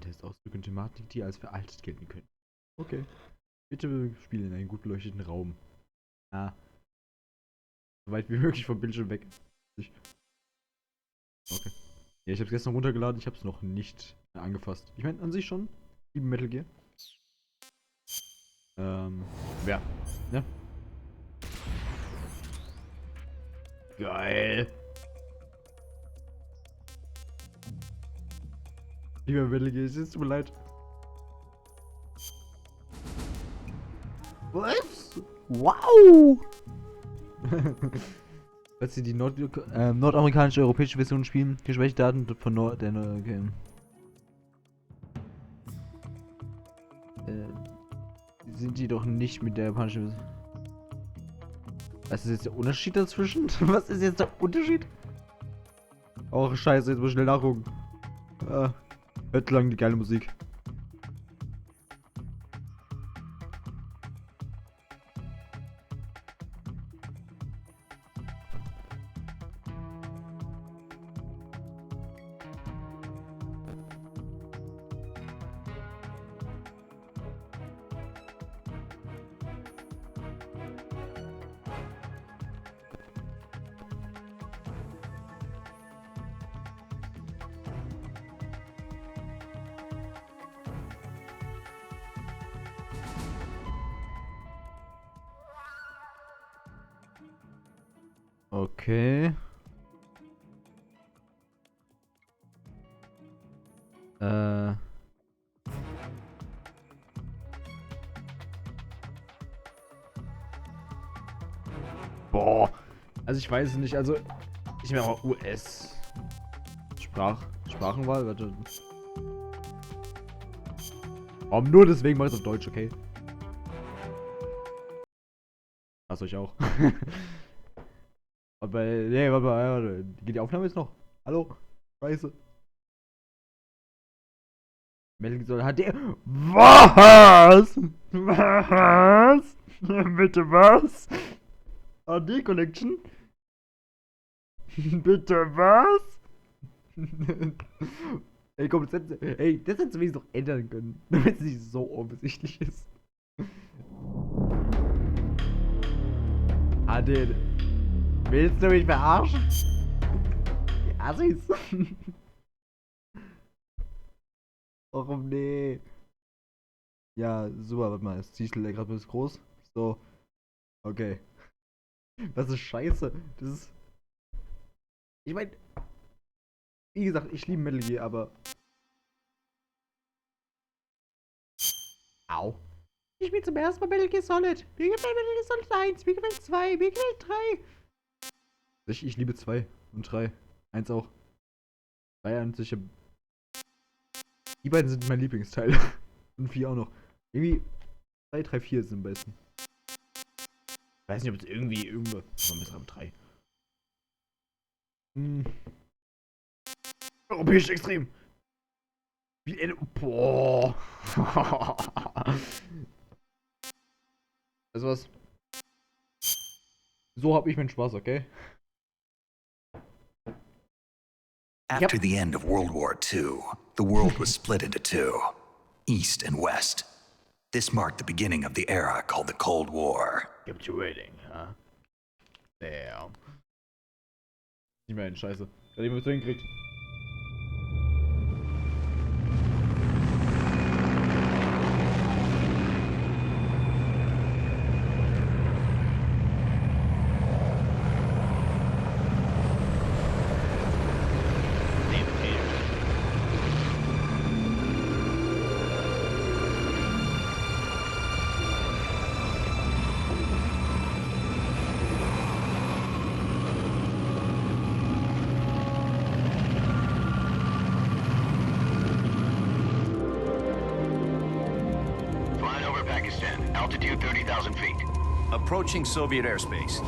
Test ausdrücken Thematik, die als veraltet gelten können. Okay. Bitte spielen in einem gut beleuchteten Raum. Ah. So weit wie möglich vom Bildschirm weg. Okay. Ja, ich hab's gestern runtergeladen, ich hab's noch nicht angefasst. Ich meine, an sich schon. Ich liebe Metal Gear. Ja. Ne? Geil. Lieber Metal Gear, es tut mir leid. Was? Wow! Falls Sie die nordamerikanische europäische Version spielen, geschwächte Daten von okay. Sind die doch nicht mit der japanischen Version. Was ist jetzt der Unterschied dazwischen? Was ist jetzt der Unterschied? Oh, scheiße, jetzt muss ich schnell nachgucken. Hört lang die geile Musik. Okay. Boah. Also ich weiß es nicht, also ich nehme auch US. Sprachenwahl, warte. Warum nur deswegen mache ich es auf Deutsch, okay? Passt euch auch. Aber, nee, warte. Geht die Aufnahme jetzt noch? Hallo? Scheiße. Metal soll HD. Was? Was? Bitte was? HD Collection? Bitte was? Ey, komm, das hätten sie wenigstens noch ändern können, damit es nicht so offensichtlich ist. HD. Willst du mich verarschen? Die Assis. Warum nee? Ja, super, warte mal, das Titel gerade ein bisschen groß. So. Okay. Das ist scheiße. Das ist. Ich meine. Wie gesagt, ich liebe Metal Gear, aber. Au. Ich spiele zum ersten Mal Metal Gear Solid. Mir gefällt Metal Gear Solid 1, mir gefällt 2, mir gefällt 3. Ich liebe 2 und 3. 1 auch. 3 an sich. Die beiden sind mein Lieblingsteil. Und 4 auch noch. Irgendwie 2, 3, 4 sind am besten. Ich weiß nicht, ob es irgendwas besser am 3. Europäisch extrem. Wie boah. Also was? So hab ich meinen Spaß, okay? After the end of World War II, the world was split into two, East and West. This marked the beginning of the era called the Cold War. Kept you waiting, huh? Damn. Nicht mehr hin, scheiße. Ich hab ihn so hinkriegt. Altitude 30,000 feet. Approaching Soviet airspace.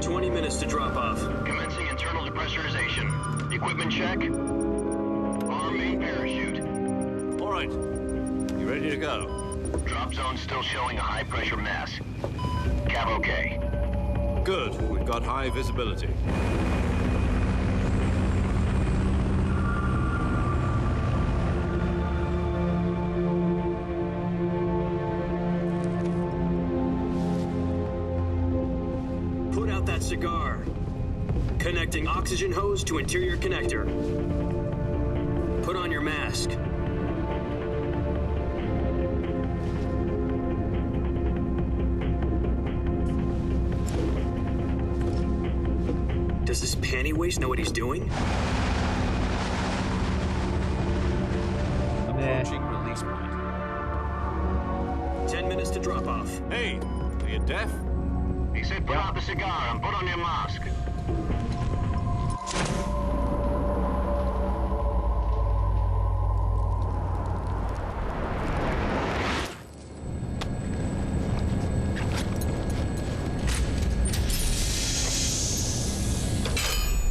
20 minutes to drop off. Commencing internal depressurization. Equipment check. Arm main parachute. All right. You ready to go? Drop zone still showing a high pressure mass. Cav okay. Good. We've got high visibility. out that cigar. Connecting oxygen hose to interior connector. Put on your mask. Does this panty waste know what he's doing? Nee. Release point. 10 minutes to drop off. Hey, are you deaf? He said put out the cigar and put on your mask.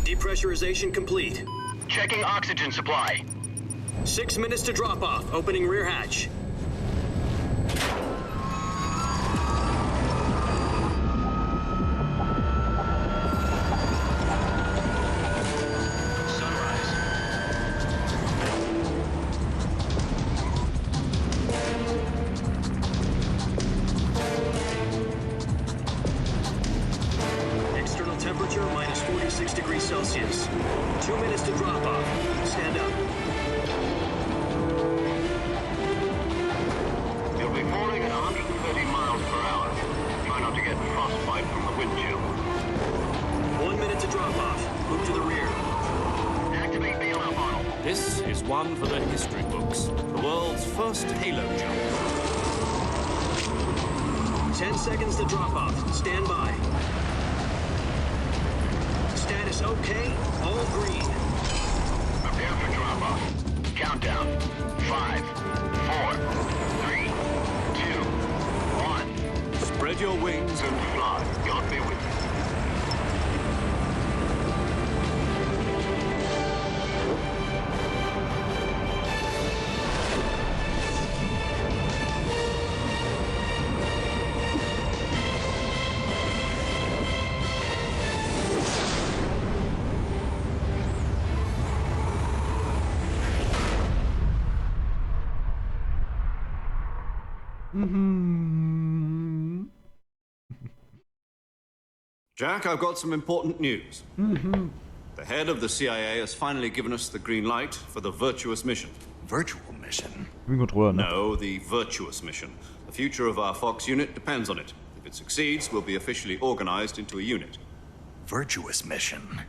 Depressurization complete. Checking oxygen supply. 6 minutes to drop off. Opening rear hatch. External temperature minus 46 degrees Celsius. 2 minutes to drop off. Stand up. You'll be falling at 130 miles per hour. Try not to get frostbite from the wind chill. 1 minute to drop off. Move to the rear. Activate bailout model. This is one for the history books. The world's first halo jump. 10 seconds to drop off. Stand by. Status okay. All green. Prepare for drop-off. Countdown. 5, 4, 3, 2, 1. Spread your wings And fly. God be with you. Jack, I've got some important news. The head of the CIA has finally given us the green light for the virtuous mission. Virtual mission? Controller, ne? No, the virtuous mission. The future of our Fox unit depends on it. If it succeeds, we'll be officially organized into a unit. Virtuous mission?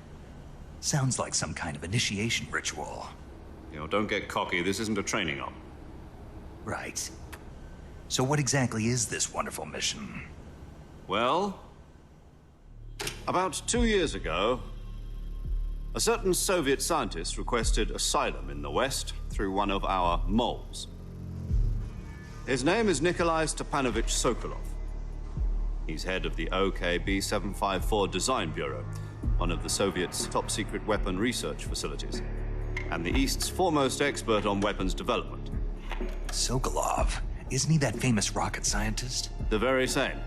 Sounds like some kind of initiation ritual. You know, don't get cocky. This isn't a training op. Right. So what exactly is this wonderful mission? Well, about 2 years ago, a certain Soviet scientist requested asylum in the West through one of our moles. His name is Nikolai Stepanovich Sokolov. He's head of the OKB 754 Design Bureau, one of the Soviets' top-secret weapon research facilities, and the East's foremost expert on weapons development. Sokolov? Isn't he that famous rocket scientist? The very same.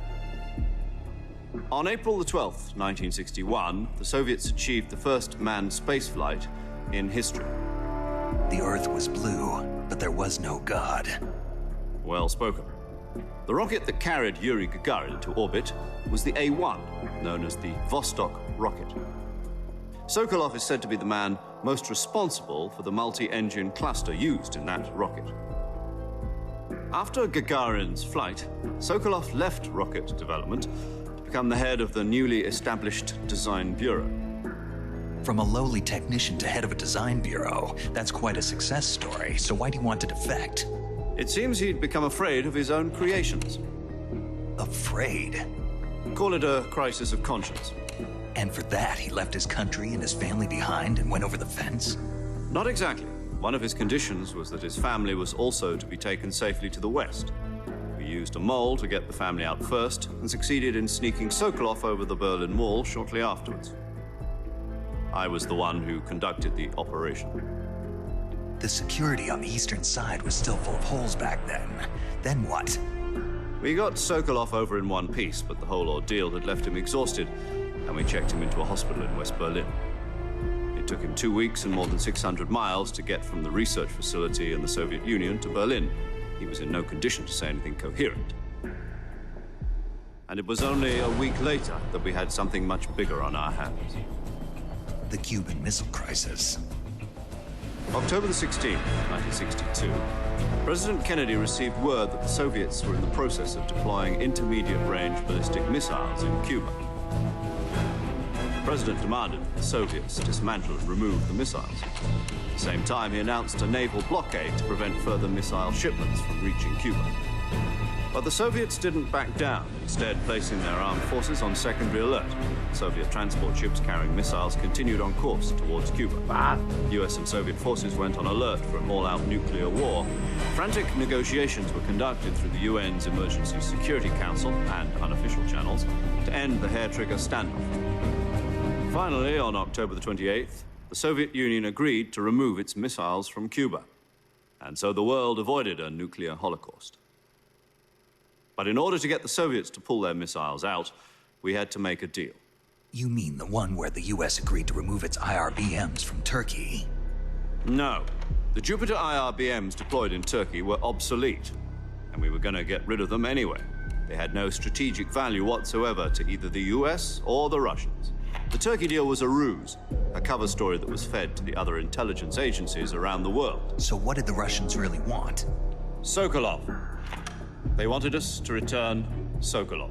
On April the 12th, 1961, the Soviets achieved the first manned spaceflight in history. The Earth was blue, but there was no God. Well spoken. The rocket that carried Yuri Gagarin into orbit was the A-1, known as the Vostok rocket. Sokolov is said to be the man most responsible for the multi-engine cluster used in that rocket. After Gagarin's flight, Sokolov left rocket development to become the head of the newly established Design Bureau. From a lowly technician to head of a design bureau, that's quite a success story, so why'd he want to defect? It seems he'd become afraid of his own creations. Afraid? Call it a crisis of conscience. And for that, he left his country and his family behind and went over the fence? Not exactly. One of his conditions was that his family was also to be taken safely to the West. We used a mole to get the family out first and succeeded in sneaking Sokolov over the Berlin Wall shortly afterwards. I was the one who conducted the operation. The security on the eastern side was still full of holes back then. Then what? We got Sokolov over in one piece, but the whole ordeal had left him exhausted, and we checked him into a hospital in West Berlin. It took him 2 weeks and more than 600 miles to get from the research facility in the Soviet Union to Berlin. He was in no condition to say anything coherent. And it was only a week later that we had something much bigger on our hands. The Cuban Missile Crisis. October the 16th, 1962, President Kennedy received word that the Soviets were in the process of deploying intermediate-range ballistic missiles in Cuba. The President demanded that the Soviets dismantle and remove the missiles. At the same time, he announced a naval blockade to prevent further missile shipments from reaching Cuba. But the Soviets didn't back down, instead placing their armed forces on secondary alert. Soviet transport ships carrying missiles continued on course towards Cuba. US and Soviet forces went on alert for an all-out nuclear war. Frantic negotiations were conducted through the UN's Emergency Security Council and unofficial channels to end the hair-trigger standoff. Finally, on October the 28th, the Soviet Union agreed to remove its missiles from Cuba. And so the world avoided a nuclear holocaust. But in order to get the Soviets to pull their missiles out, we had to make a deal. You mean the one where the US agreed to remove its IRBMs from Turkey? No. The Jupiter IRBMs deployed in Turkey were obsolete, and we were going to get rid of them anyway. They had no strategic value whatsoever to either the US or the Russians. The Turkey deal was a ruse, a cover story that was fed to the other intelligence agencies around the world. So what did the Russians really want? Sokolov. They wanted us to return Sokolov.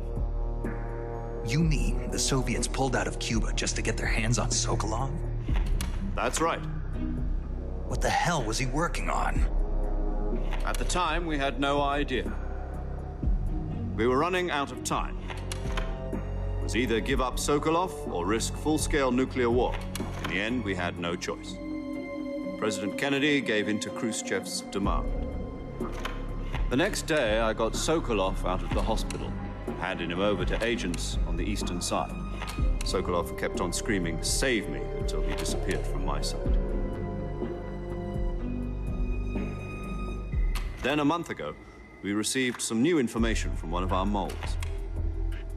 You mean the Soviets pulled out of Cuba just to get their hands on Sokolov? That's right. What the hell was he working on? At the time, we had no idea. We were running out of time. It was either give up Sokolov or risk full-scale nuclear war. In the end, we had no choice. President Kennedy gave in to Khrushchev's demand. The next day, I got Sokolov out of the hospital, handing him over to agents on the eastern side. Sokolov kept on screaming, "Save me," until he disappeared from my side. Then, a month ago, we received some new information from one of our moles.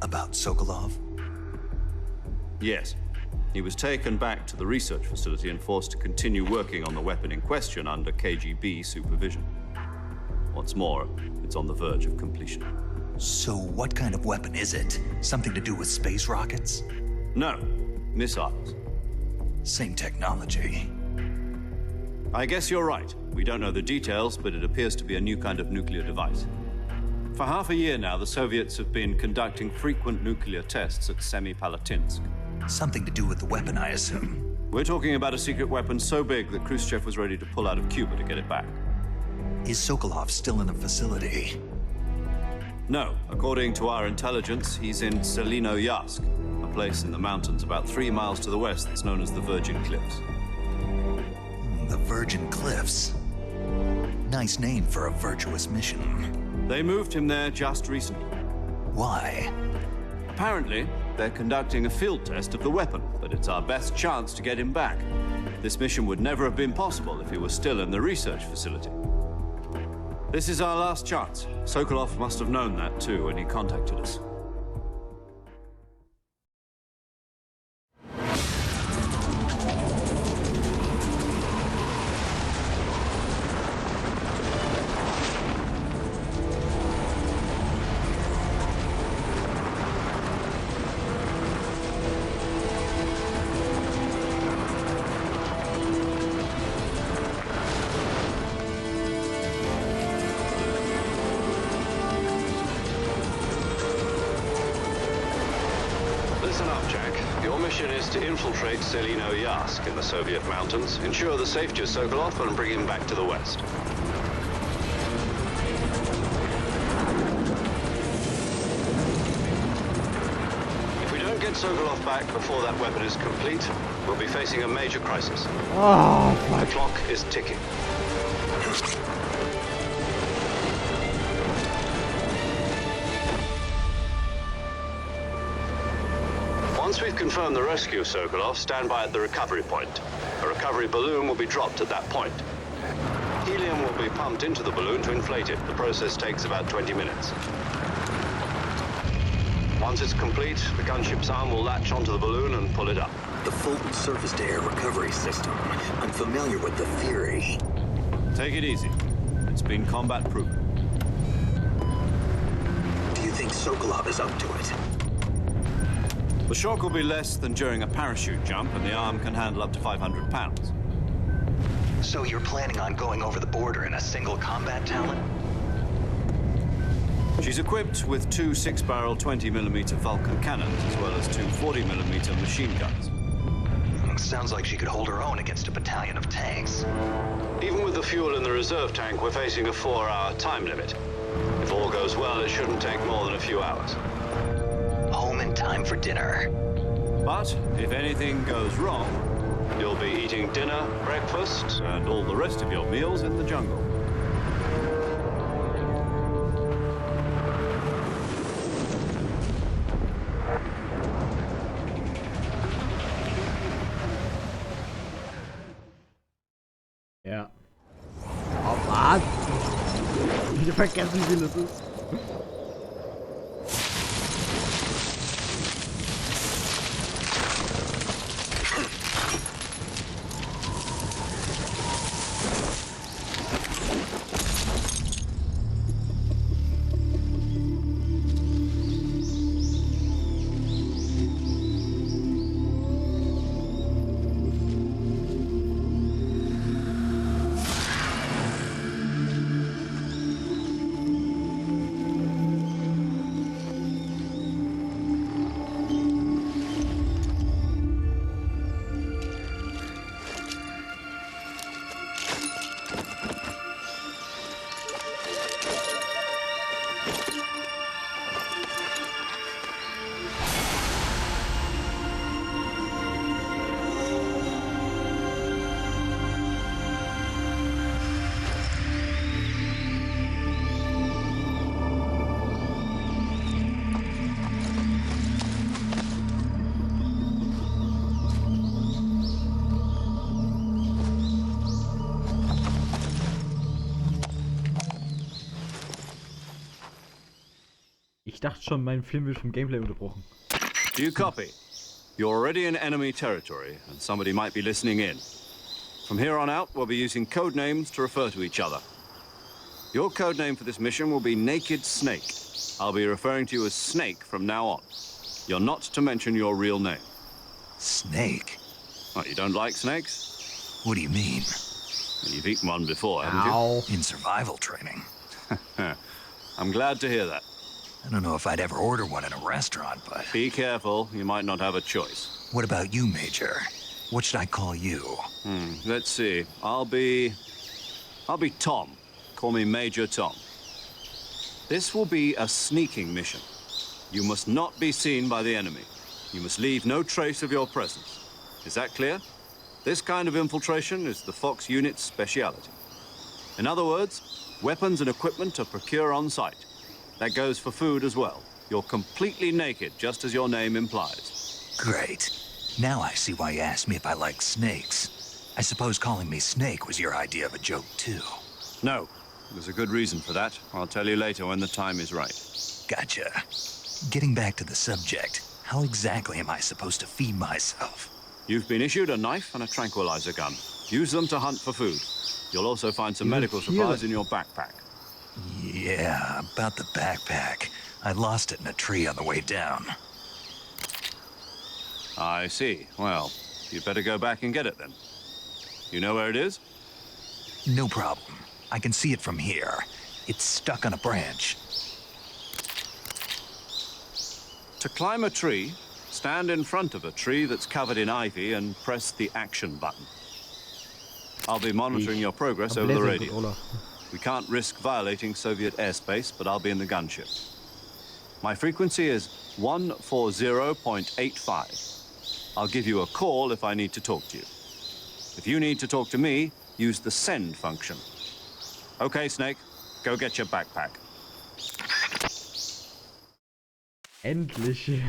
About Sokolov? Yes. He was taken back to the research facility and forced to continue working on the weapon in question under KGB supervision. What's more, it's on the verge of completion. So what kind of weapon is it? Something to do with space rockets? No, missiles. Same technology. I guess you're right. We don't know the details, but it appears to be a new kind of nuclear device. For half a year now, the Soviets have been conducting frequent nuclear tests at Semipalatinsk. Something to do with the weapon, I assume. We're talking about a secret weapon so big that Khrushchev was ready to pull out of Cuba to get it back. Is Sokolov still in the facility? No. According to our intelligence, he's in Selinoyarsk, a place in the mountains about 3 miles to the west that's known as the Virgin Cliffs. The Virgin Cliffs. Nice name for a virtuous mission. They moved him there just recently. Why? Apparently, they're conducting a field test of the weapon, but it's our best chance to get him back. This mission would never have been possible if he was still in the research facility. This is our last chance. Sokolov must have known that too when he contacted us. Listen up, Jack. Your mission is to infiltrate Selinoyarsk in the Soviet mountains, ensure the safety of Sokolov, and bring him back to the west. If we don't get Sokolov back before that weapon is complete, we'll be facing a major crisis. Oh, The fuck. clock is ticking. Once we've confirmed the rescue of Sokolov, stand by at the recovery point. A recovery balloon will be dropped at that point. Helium will be pumped into the balloon to inflate it. The process takes about 20 minutes. Once it's complete, the gunship's arm will latch onto the balloon and pull it up. The Fulton surface-to-air recovery system. I'm familiar with the theory. Take it easy. It's been combat-proven. Do you think Sokolov is up to it. The shock will be less than during a parachute jump, and the arm can handle up to 500 pounds. So you're planning on going over the border in a single combat talon? She's equipped with two 6-barrel 20mm Vulcan cannons, as well as two 40mm machine guns. Sounds like she could hold her own against a battalion of tanks. Even with the fuel in the reserve tank, we're facing a 4-hour time limit. If all goes well, it shouldn't take more than a few hours. Home in time for dinner. But if anything goes wrong, you'll be eating dinner, breakfast, and all the rest of your meals in the jungle. Ja. Oh, was? Ich hab vergessen, wie viel das ist. Ich dachte schon, mein Film wird vom Gameplay unterbrochen. Do you copy? You're already in enemy territory, and somebody might be listening in. From here on out, we'll be using code names to refer to each other. Your code name for this mission will be Naked Snake. I'll be referring to you as Snake from now on. You're not to mention your real name. Snake? What, you don't like snakes? What do you mean? You've eaten one before, haven't Ow. In survival training. you? I'm glad to hear that. I don't know if I'd ever order one in a restaurant, but... Be careful, you might not have a choice. What about you, Major? What should I call you? Let's see. I'll be Tom. Call me Major Tom. This will be a sneaking mission. You must not be seen by the enemy. You must leave no trace of your presence. Is that clear? This kind of infiltration is the Fox unit's speciality. In other words, weapons and equipment are procured on site. That goes for food as well. You're completely naked, just as your name implies. Great. Now I see why you asked me if I like snakes. I suppose calling me Snake was your idea of a joke, too. No, there's a good reason for that. I'll tell you later when the time is right. Gotcha. Getting back to the subject, how exactly am I supposed to feed myself? You've been issued a knife and a tranquilizer gun. Use them to hunt for food. You'll also find some medical supplies in your backpack. Yeah, about the backpack. I lost it in a tree on the way down. I see. Well, you'd better go back and get it then. You know where it is? No problem. I can see it from here. It's stuck on a branch. To climb a tree, stand in front of a tree that's covered in ivy and press the action button. I'll be monitoring your progress over the radio. We can't risk violating Soviet airspace, but I'll be in the gunship. My frequency is 140.85. I'll give you a call if I need to talk to you. If you need to talk to me, use the send function. Okay, Snake, go get your backpack. Endlich.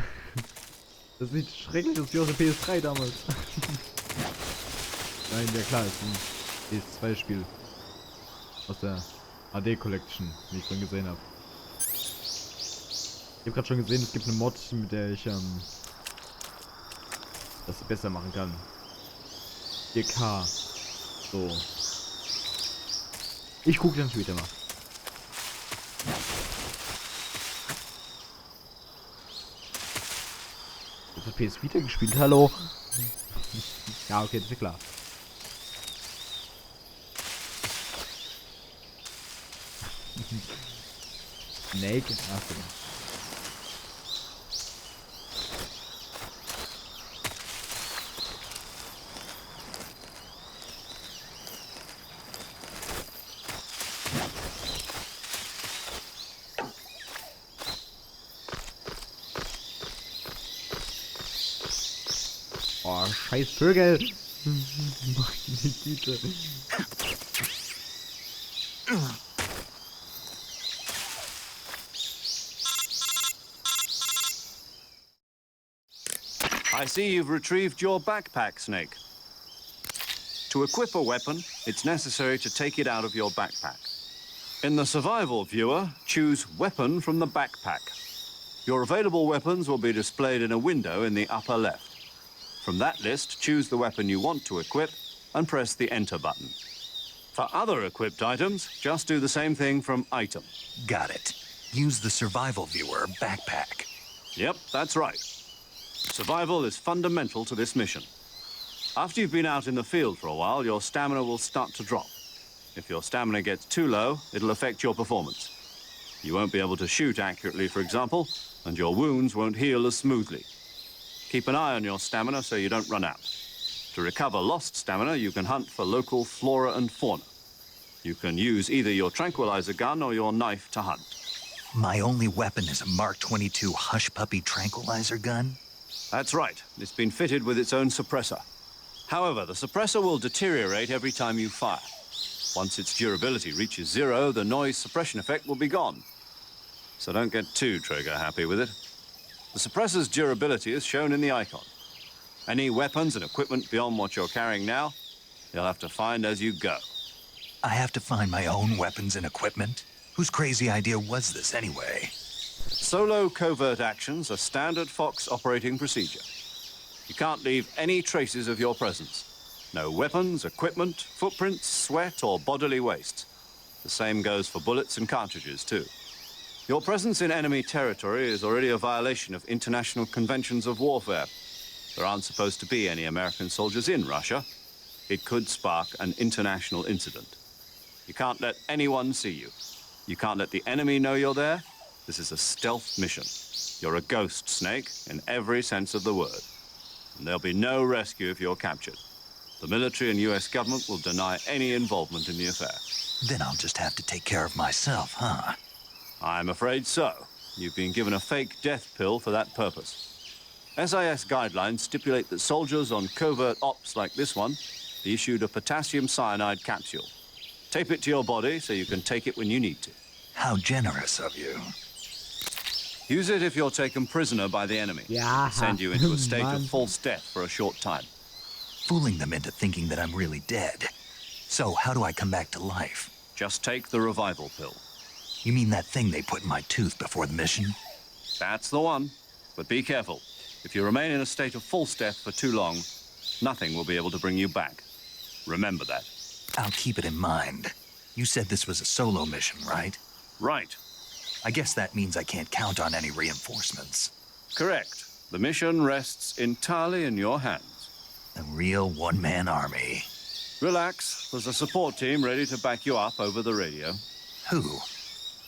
Das sieht schrecklich aus wie aus der PS3 damals. Nein, ja klar, ist ein PS2-Spiel. Aus der AD Collection, wie ich vorhin gesehen habe. Ich habe gerade schon gesehen, es gibt eine Mod, mit der ich das besser machen kann. 4K. So. Ich gucke dann später mal. PS Vita gespielt, hallo. Ja, okay, das ist klar. Snake? Achso. Oh, scheiß Vögel. Meine Güte. I see you've retrieved your backpack, Snake. To equip a weapon, it's necessary to take it out of your backpack. In the survival viewer, choose Weapon from the backpack. Your available weapons will be displayed in a window in the upper left. From that list, choose the weapon you want to equip and press the Enter button. For other equipped items, just do the same thing from Item. Got it. Use the survival viewer backpack. Yep, that's right. Survival is fundamental to this mission. After you've been out in the field for a while, your stamina will start to drop. If your stamina gets too low, it'll affect your performance. You won't be able to shoot accurately, for example, and your wounds won't heal as smoothly. Keep an eye on your stamina so you don't run out. To recover lost stamina, you can hunt for local flora and fauna. You can use either your tranquilizer gun or your knife to hunt. My only weapon is a Mark 22 Hush Puppy tranquilizer gun? That's right. It's been fitted with its own suppressor. However, the suppressor will deteriorate every time you fire. Once its durability reaches 0, the noise suppression effect will be gone. So don't get too trigger happy with it. The suppressor's durability is shown in the icon. Any weapons and equipment beyond what you're carrying now, you'll have to find as you go. I have to find my own weapons and equipment? Whose crazy idea was this anyway? Solo covert actions are standard Fox operating procedure. You can't leave any traces of your presence. No weapons, equipment, footprints, sweat, or bodily waste. The same goes for bullets and cartridges, too. Your presence in enemy territory is already a violation of international conventions of warfare. There aren't supposed to be any American soldiers in Russia. It could spark an international incident. You can't let anyone see you. You can't let the enemy know you're there. This is a stealth mission. You're a ghost, Snake, in every sense of the word. And there'll be no rescue if you're captured. The military and US government will deny any involvement in the affair. Then I'll just have to take care of myself, huh? I'm afraid so. You've been given a fake death pill for that purpose. SIS guidelines stipulate that soldiers on covert ops like this one be issued a potassium cyanide capsule. Tape it to your body so you can take it when you need to. How generous of you. Use it if you're taken prisoner by the enemy. Ja, Send you into a state Mann. of false death for a short time. Fooling them into thinking that I'm really dead. So how do I come back to life? Just take the revival pill. You mean that thing they put in my tooth before the mission? That's the one. But be careful. If you remain in a state of false death for too long, nothing will be able to bring you back. Remember that. I'll keep it in mind. You said this was a solo mission, right? Right. I guess that means I can't count on any reinforcements. Correct. The mission rests entirely in your hands. A real one-man army. Relax. There's a support team ready to back you up over the radio. Who?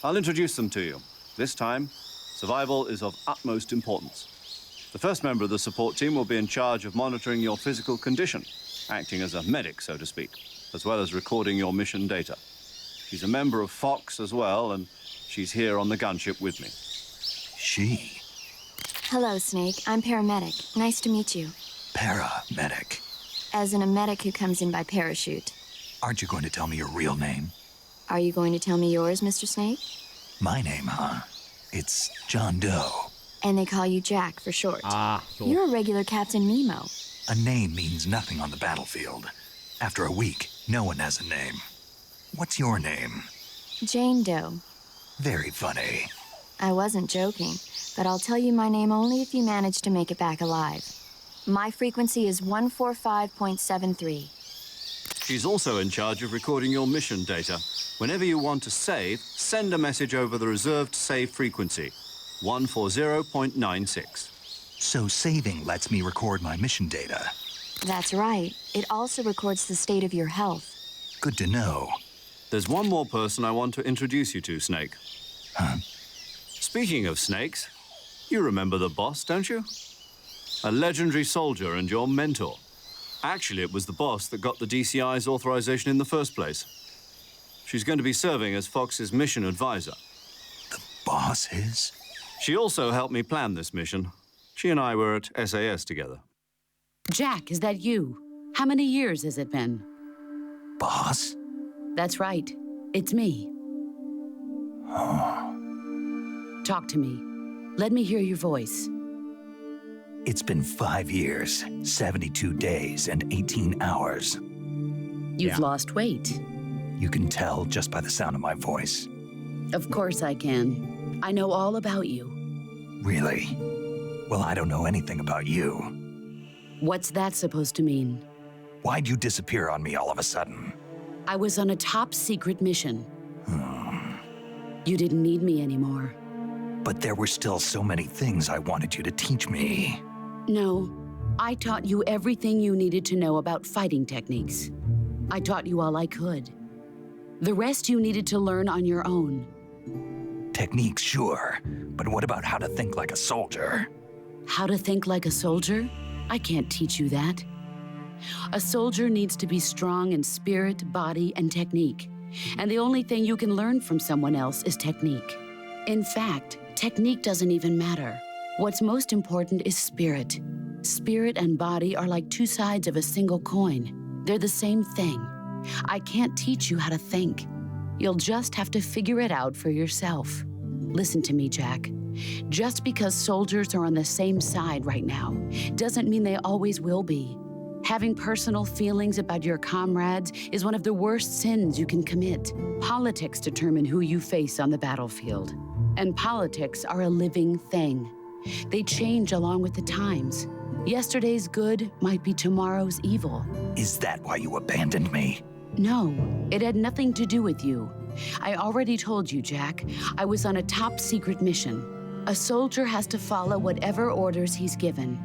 I'll introduce them to you. This time, survival is of utmost importance. The first member of the support team will be in charge of monitoring your physical condition, acting as a medic, so to speak, as well as recording your mission data. She's a member of Fox as well, and she's here on the gunship with me. She. Hello, Snake. I'm paramedic. Nice to meet you. Paramedic. As in a medic who comes in by parachute. Aren't you going to tell me your real name? Are you going to tell me yours, Mr. Snake? My name, huh? It's John Doe. And they call you Jack for short. Ah, so. You're a regular Captain Nemo. A name means nothing on the battlefield. After a week, no one has a name. What's your name? Jane Doe. Very funny. I wasn't joking, but I'll tell you my name only if you manage to make it back alive. My frequency is 145.73. She's also in charge of recording your mission data. Whenever you want to save, send a message over the reserved save frequency, 140.96. So saving lets me record my mission data. That's right. It also records the state of your health. Good to know. There's one more person I want to introduce you to, Snake. Huh? Speaking of snakes, you remember the boss, don't you? A legendary soldier and your mentor. Actually, it was the boss that got the DCI's authorization in the first place. She's going to be serving as Fox's mission advisor. The boss is? She also helped me plan this mission. She and I were at SAS together. Jack, is that you? How many years has it been? Boss? That's right. It's me. Talk to me. Let me hear your voice. It's been 5 years, 72 days, and 18 hours. You've lost weight. You can tell just by the sound of my voice. Of course I can. I know all about you. Really? Well, I don't know anything about you. What's that supposed to mean? Why'd you disappear on me all of a sudden? I was on a top-secret mission. You didn't need me anymore. But there were still so many things I wanted you to teach me. No, I taught you everything you needed to know about fighting techniques. I taught you all I could. The rest you needed to learn on your own. Techniques, sure. But what about how to think like a soldier? How to think like a soldier? I can't teach you that. A soldier needs to be strong in spirit, body, and technique. And the only thing you can learn from someone else is technique. In fact, technique doesn't even matter. What's most important is spirit. Spirit and body are like two sides of a single coin. They're the same thing. I can't teach you how to think. You'll just have to figure it out for yourself. Listen to me, Jack. Just because soldiers are on the same side right now doesn't mean they always will be. Having personal feelings about your comrades is one of the worst sins you can commit. Politics determine who you face on the battlefield. And politics are a living thing. They change along with the times. Yesterday's good might be tomorrow's evil. Is that why you abandoned me? No, it had nothing to do with you. I already told you, Jack. I was on a top-secret mission. A soldier has to follow whatever orders he's given.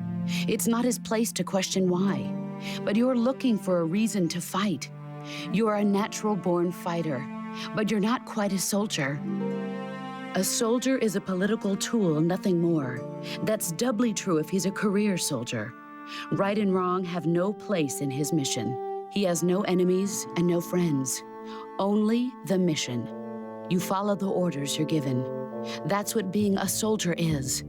It's not his place to question why. But you're looking for a reason to fight. You are a natural-born fighter, but you're not quite a soldier. A soldier is a political tool, nothing more. That's doubly true if he's a career soldier. Right and wrong have no place in his mission. He has no enemies and no friends. Only the mission. You follow the orders you're given. That's what being a soldier is.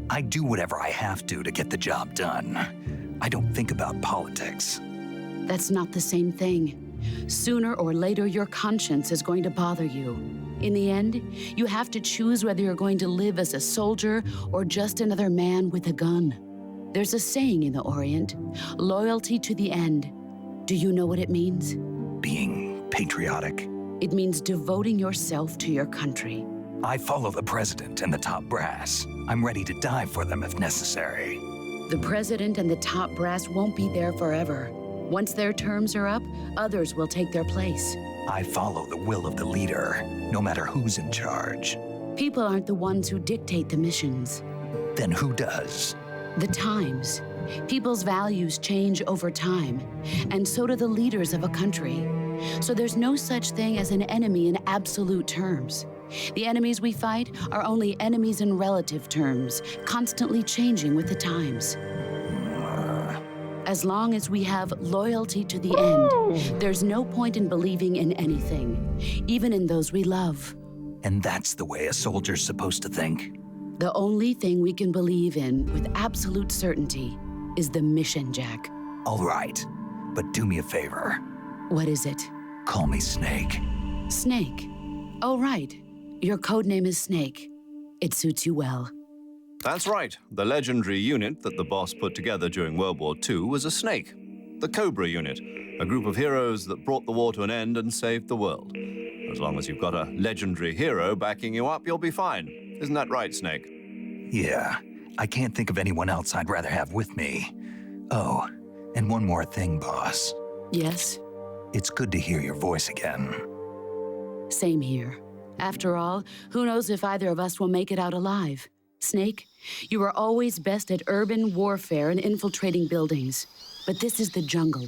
I do whatever I have to get the job done. I don't think about politics. That's not the same thing. Sooner or later, your conscience is going to bother you. In the end, you have to choose whether you're going to live as a soldier or just another man with a gun. There's a saying in the Orient, loyalty to the end. Do you know what it means? Being patriotic. It means devoting yourself to your country. I follow the president and the top brass. I'm ready to die for them if necessary. The president and the top brass won't be there forever. Once their terms are up, others will take their place. I follow the will of the leader, no matter who's in charge. People aren't the ones who dictate the missions. Then who does? The times. People's values change over time, and so do the leaders of a country. So there's no such thing as an enemy in absolute terms. The enemies we fight are only enemies in relative terms, constantly changing with the times. As long as we have loyalty to the end, there's no point in believing in anything, even in those we love. And that's the way a soldier's supposed to think? The only thing we can believe in with absolute certainty is the mission, Jack. All right, but do me a favor. What is it? Call me Snake. Snake. Oh, right. Your code name is Snake. It suits you well. That's right. The legendary unit that the boss put together during World War II was a snake. The Cobra unit, a group of heroes that brought the war to an end and saved the world. As long as you've got a legendary hero backing you up, you'll be fine. Isn't that right, Snake? Yeah, I can't think of anyone else I'd rather have with me. Oh, and one more thing, boss. Yes? It's good to hear your voice again. Same here. After all, who knows if either of us will make it out alive? Snake, you are always best at urban warfare and infiltrating buildings. But this is the jungle.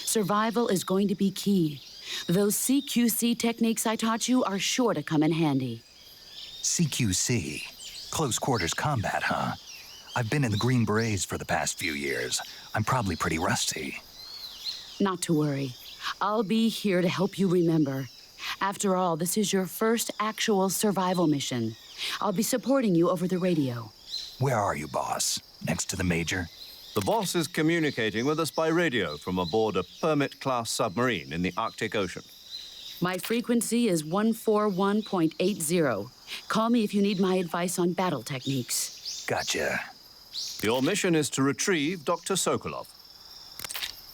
Survival is going to be key. Those CQC techniques I taught you are sure to come in handy. CQC? Close quarters combat, huh? I've been in the Green Berets for the past few years. I'm probably pretty rusty. Not to worry. I'll be here to help you remember. After all, this is your first actual survival mission. I'll be supporting you over the radio. Where are you, boss? Next to the Major? The boss is communicating with us by radio from aboard a Permit-class submarine in the Arctic Ocean. My frequency is 141.80. Call me if you need my advice on battle techniques. Gotcha. Your mission is to retrieve Dr. Sokolov.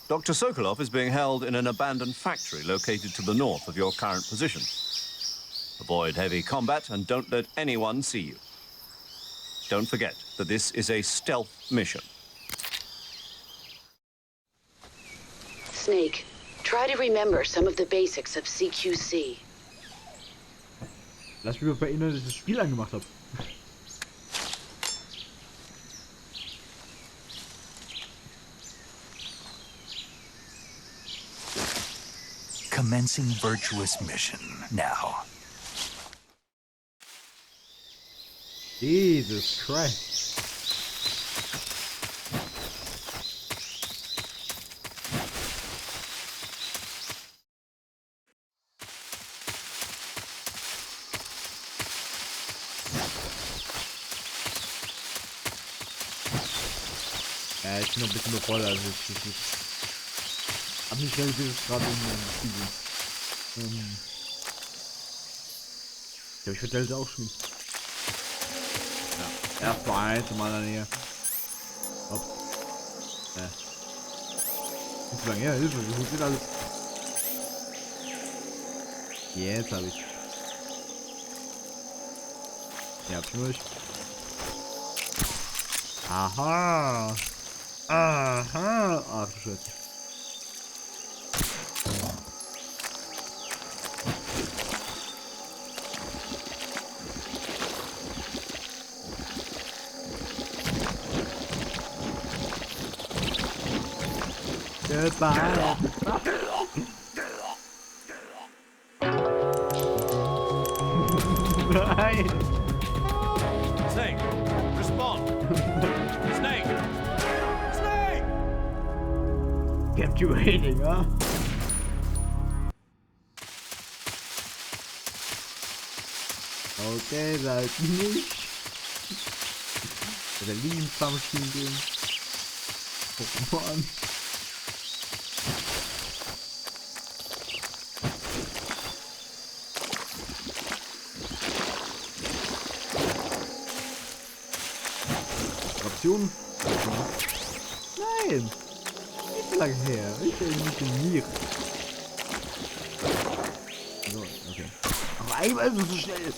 Dr. Sokolov is being held in an abandoned factory located to the north of your current position. Avoid heavy combat and don't let anyone see you. Don't forget that this is a stealth mission. Snake, try to remember some of the basics of CQC. Lass mich mal erinnern, dass ich das Spiel angemacht habe. Commencing virtuous mission now. Jesus Christ. Ja, ich bin noch ein bisschen überfordert. Also ich hab nicht realisiert, dass gerade in meinem Spiel sind. Ich glaube, ich werde Delta auch spielen. Ja, erstmal eins in meiner Nähe. Ups. Nicht so lange her, Hilfe, wie funktioniert alles? Jetzt hab ich. Ja, hab ich durch. Aha. Aha. Ach du Scheiße. Goodbye. Nein. Snake, respond. Snake! Snake! Kept you waiting, huh? Okay, sag nicht. Der Lieben zusammenspielen gehen. Guck mal an. Option? Nein! Nicht so lange her. Ich will nicht trainieren. So, okay. Aber einmal ist es so schnell.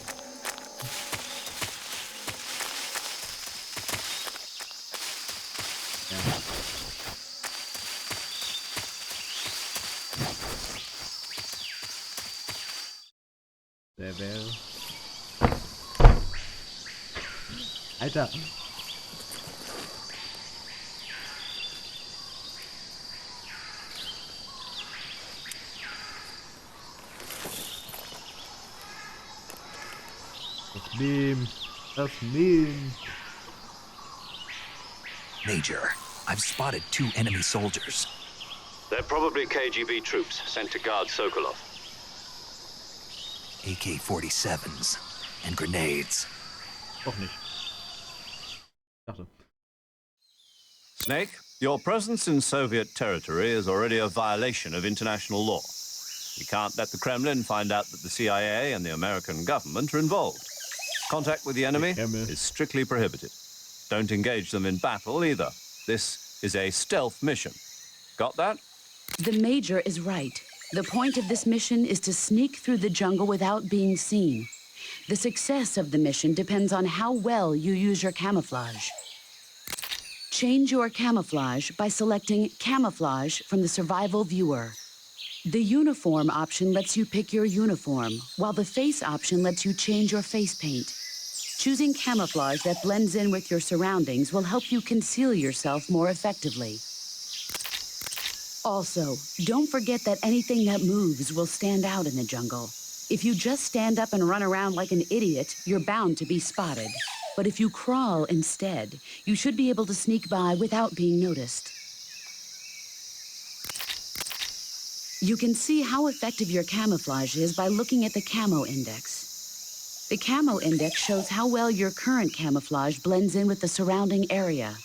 Ja. Der wäre. Alter! Das Meme. Major, I've spotted 2 enemy soldiers. They're probably KGB troops sent to guard Sokolov. AK-47s and grenades. Doch nicht. Dachte. Snake, your presence in Soviet territory is already a violation of international law. You can't let the Kremlin find out that the CIA and the American government are involved. Contact with the enemy is strictly prohibited. Don't engage them in battle either. This is a stealth mission. Got that? The Major is right. The point of this mission is to sneak through the jungle without being seen. The success of the mission depends on how well you use your camouflage. Change your camouflage by selecting Camouflage from the Survival Viewer. The Uniform option lets you pick your uniform, while the Face option lets you change your face paint. Choosing camouflage that blends in with your surroundings will help you conceal yourself more effectively. Also, don't forget that anything that moves will stand out in the jungle. If you just stand up and run around like an idiot, you're bound to be spotted. But if you crawl instead, you should be able to sneak by without being noticed. You can see how effective your camouflage is by looking at the camo index. The camo index shows how well your current camouflage blends in with the surrounding area.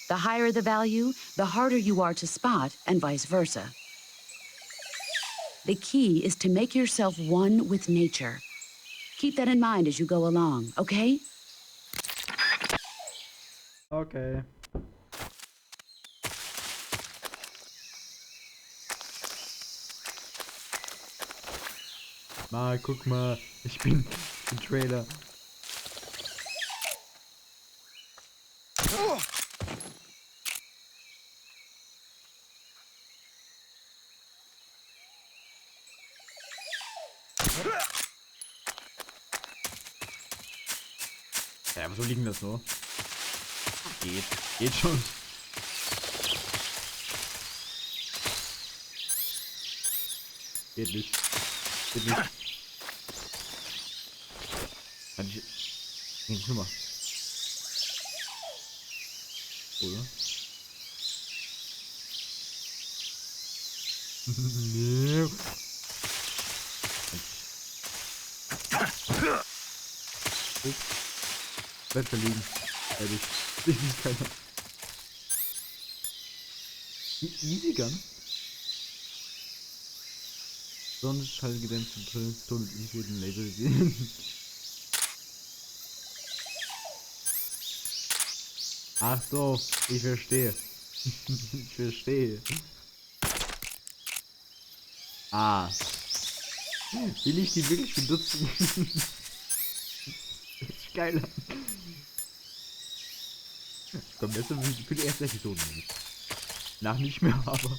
The higher the value, the harder you are to spot, and vice versa. The key is to make yourself one with nature. Keep that in mind as you go along, okay? Okay. Mal, guck mal, ich bin im Trailer. Ja, wieso liegen das so? Geht schon. Geht nicht. Geht nicht. Kann ich. Nee, guck mal. Oder? Nee. Bleib verlegen. Ehrlich. Ich nicht keiner. Easy Gun? Sonnenschall gedämpft und Brillensturm mit integrierten Laser gesehen. Ach so, ich verstehe. Ich verstehe. Ah. Will ich die wirklich benutzen? Geiler. Komm, das ist für die erste Episode nicht. Nach nicht mehr, aber.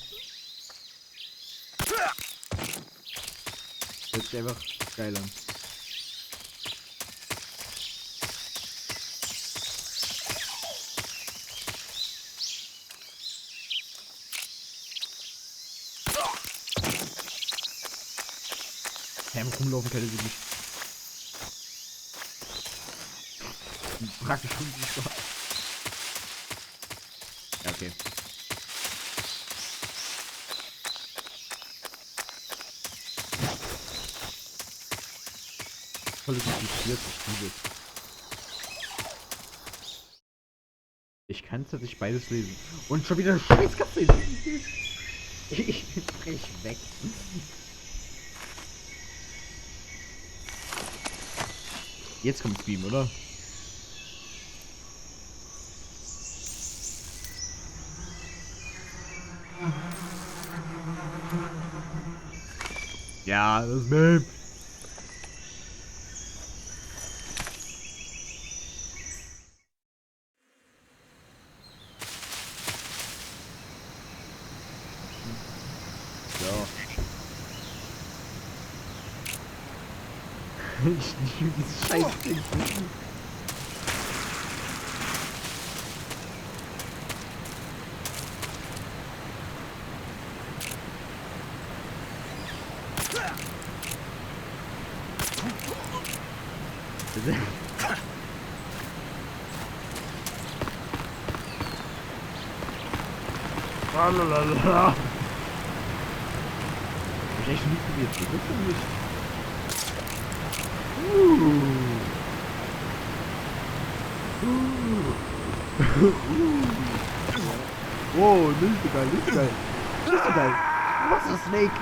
Hört sich einfach geil an. Ja, rumlaufen kann ich nicht. Praktisch unsichtbar. Ja, okay. Voll kompliziert, ich liebe es. Ich kann tatsächlich beides lesen. Und schon wieder scheiß Kaffee. Ich brech weg. Jetzt kommt's Beam, oder? Ja, das Beam. So. Ich liebe dieses Scheißding. Lalalala. Ich hab echt nie probiert. Das ist nicht. Wow, nicht so geil, nicht so geil. Nicht so geil. Was ist Snake?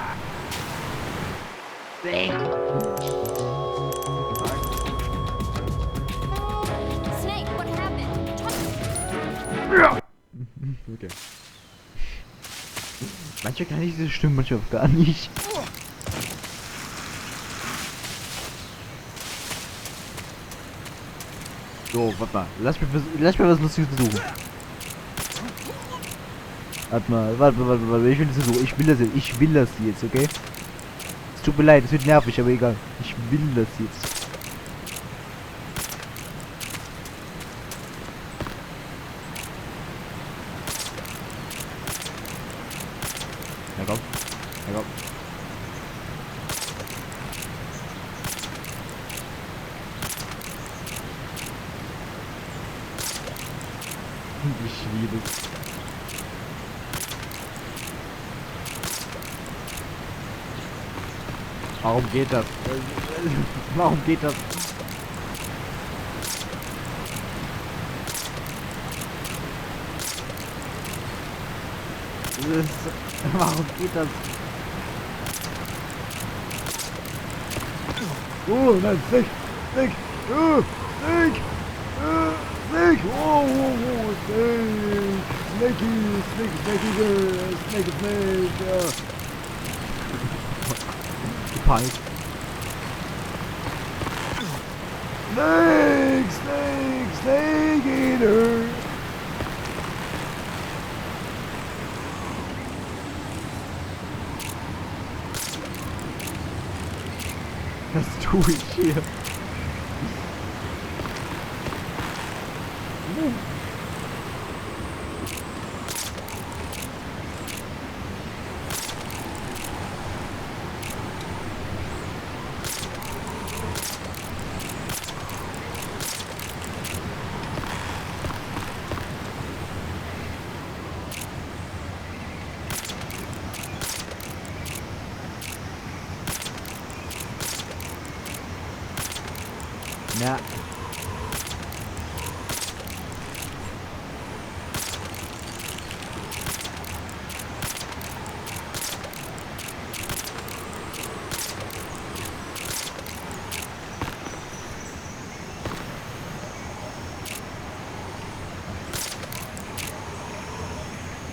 Snake, what happened? Okay. Manchmal kann ich diese Stimme, manchmal auch gar nicht. So, warte mal. Lass mir was Lustiges versuchen. Warte mal. Ich will das so. Ich will das jetzt, okay? Es tut mir leid, es wird nervig, aber egal. Ich will das jetzt. komm. Na komm. Ich liebe es. Warum geht das? Warum geht das? Warum geht das? Nein, Snake! Snake! Snake! Snake! Snake! Snake! Gepeilt. Snake Eater! Was tue ich hier? Ja.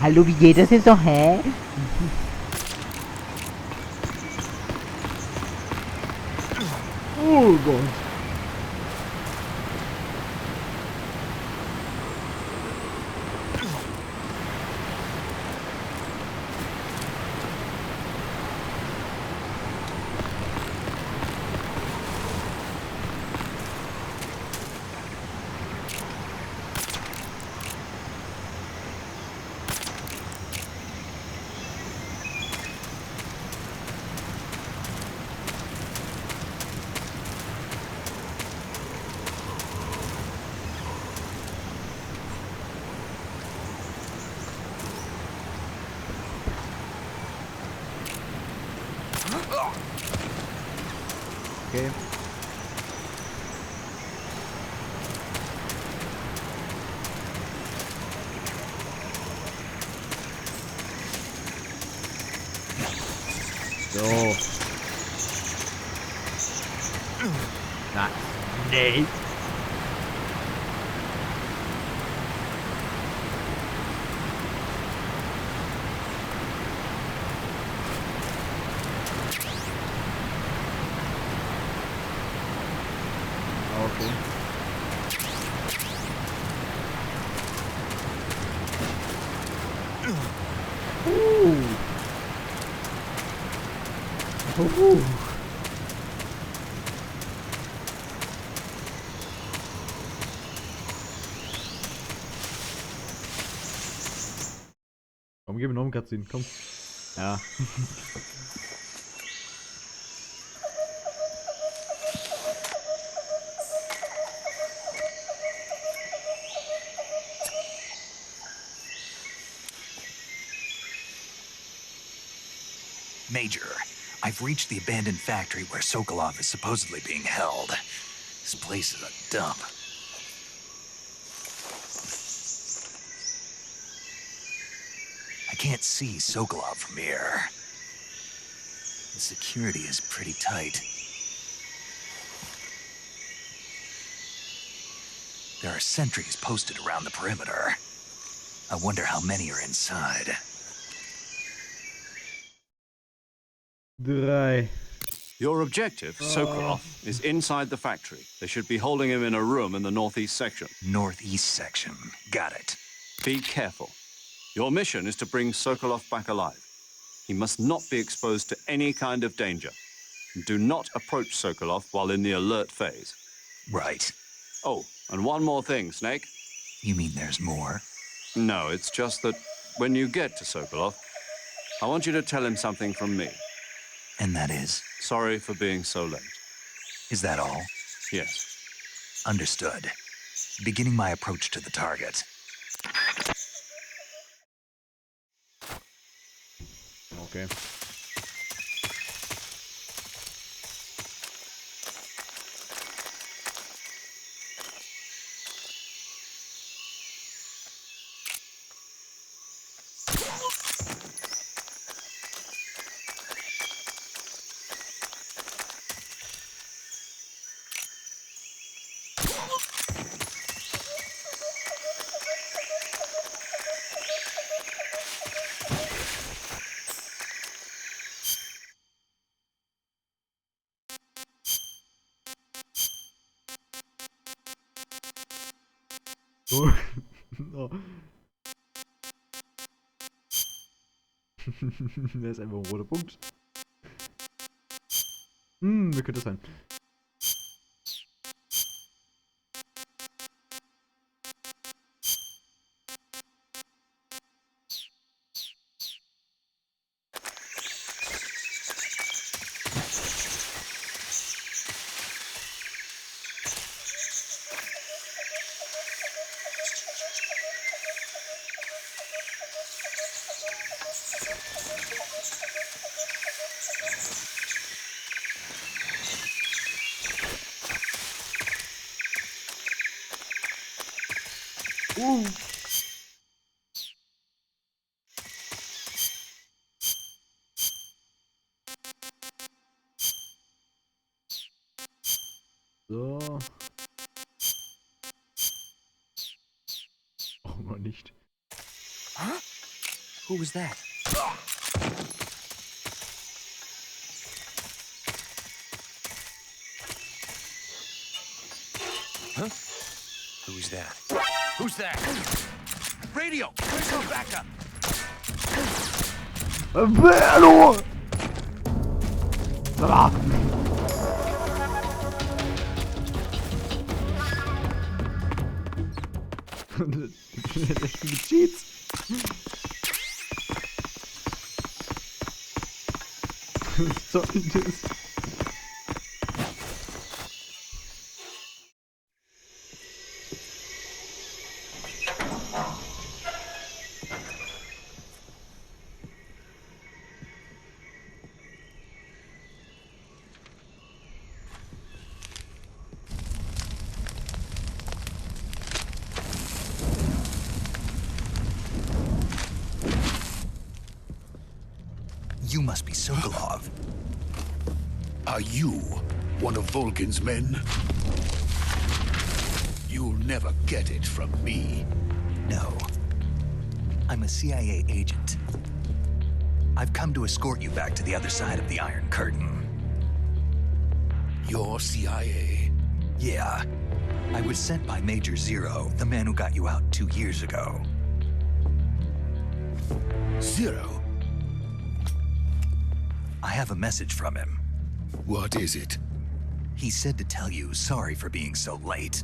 Hallo, wie geht das jetzt noch, hä? Oh Gott. Okay. So. Na, nee. Okay. Komm, gib mir noch einen Cutscene, komm. Ja. Major, I've reached the abandoned factory where Sokolov is supposedly being held. This place is a dump. I can't see Sokolov from here. The security is pretty tight. There are sentries posted around the perimeter. I wonder how many are inside. 3. Your objective, Sokolov, is inside the factory. They should be holding him in a room in the northeast section. Northeast section. Got it. Be careful. Your mission is to bring Sokolov back alive. He must not be exposed to any kind of danger. Do not approach Sokolov while in the alert phase. Right. Oh, and one more thing, Snake. You mean there's more? No, it's just that when you get to Sokolov, I want you to tell him something from me. And that is? Sorry for being so late. Is that all? Yes. Understood. Beginning my approach to the target. Okay. Oh. Oh. Der ist einfach ein roter Punkt. Wer könnte das sein? So. Oh, noch nicht. Huh? Who was that? Huh? Who's that? Who's that? Radio! Crystal backup! Hallo! Ah. Mit Cheats. Was soll das? You must be Sokolov. Are you one of Volgin's men? You'll never get it from me. No. I'm a CIA agent. I've come to escort you back to the other side of the Iron Curtain. You're CIA? Yeah. I was sent by Major Zero, the man who got you out 2 years ago. Zero? I have a message from him. What is it? He said to tell you sorry for being so late.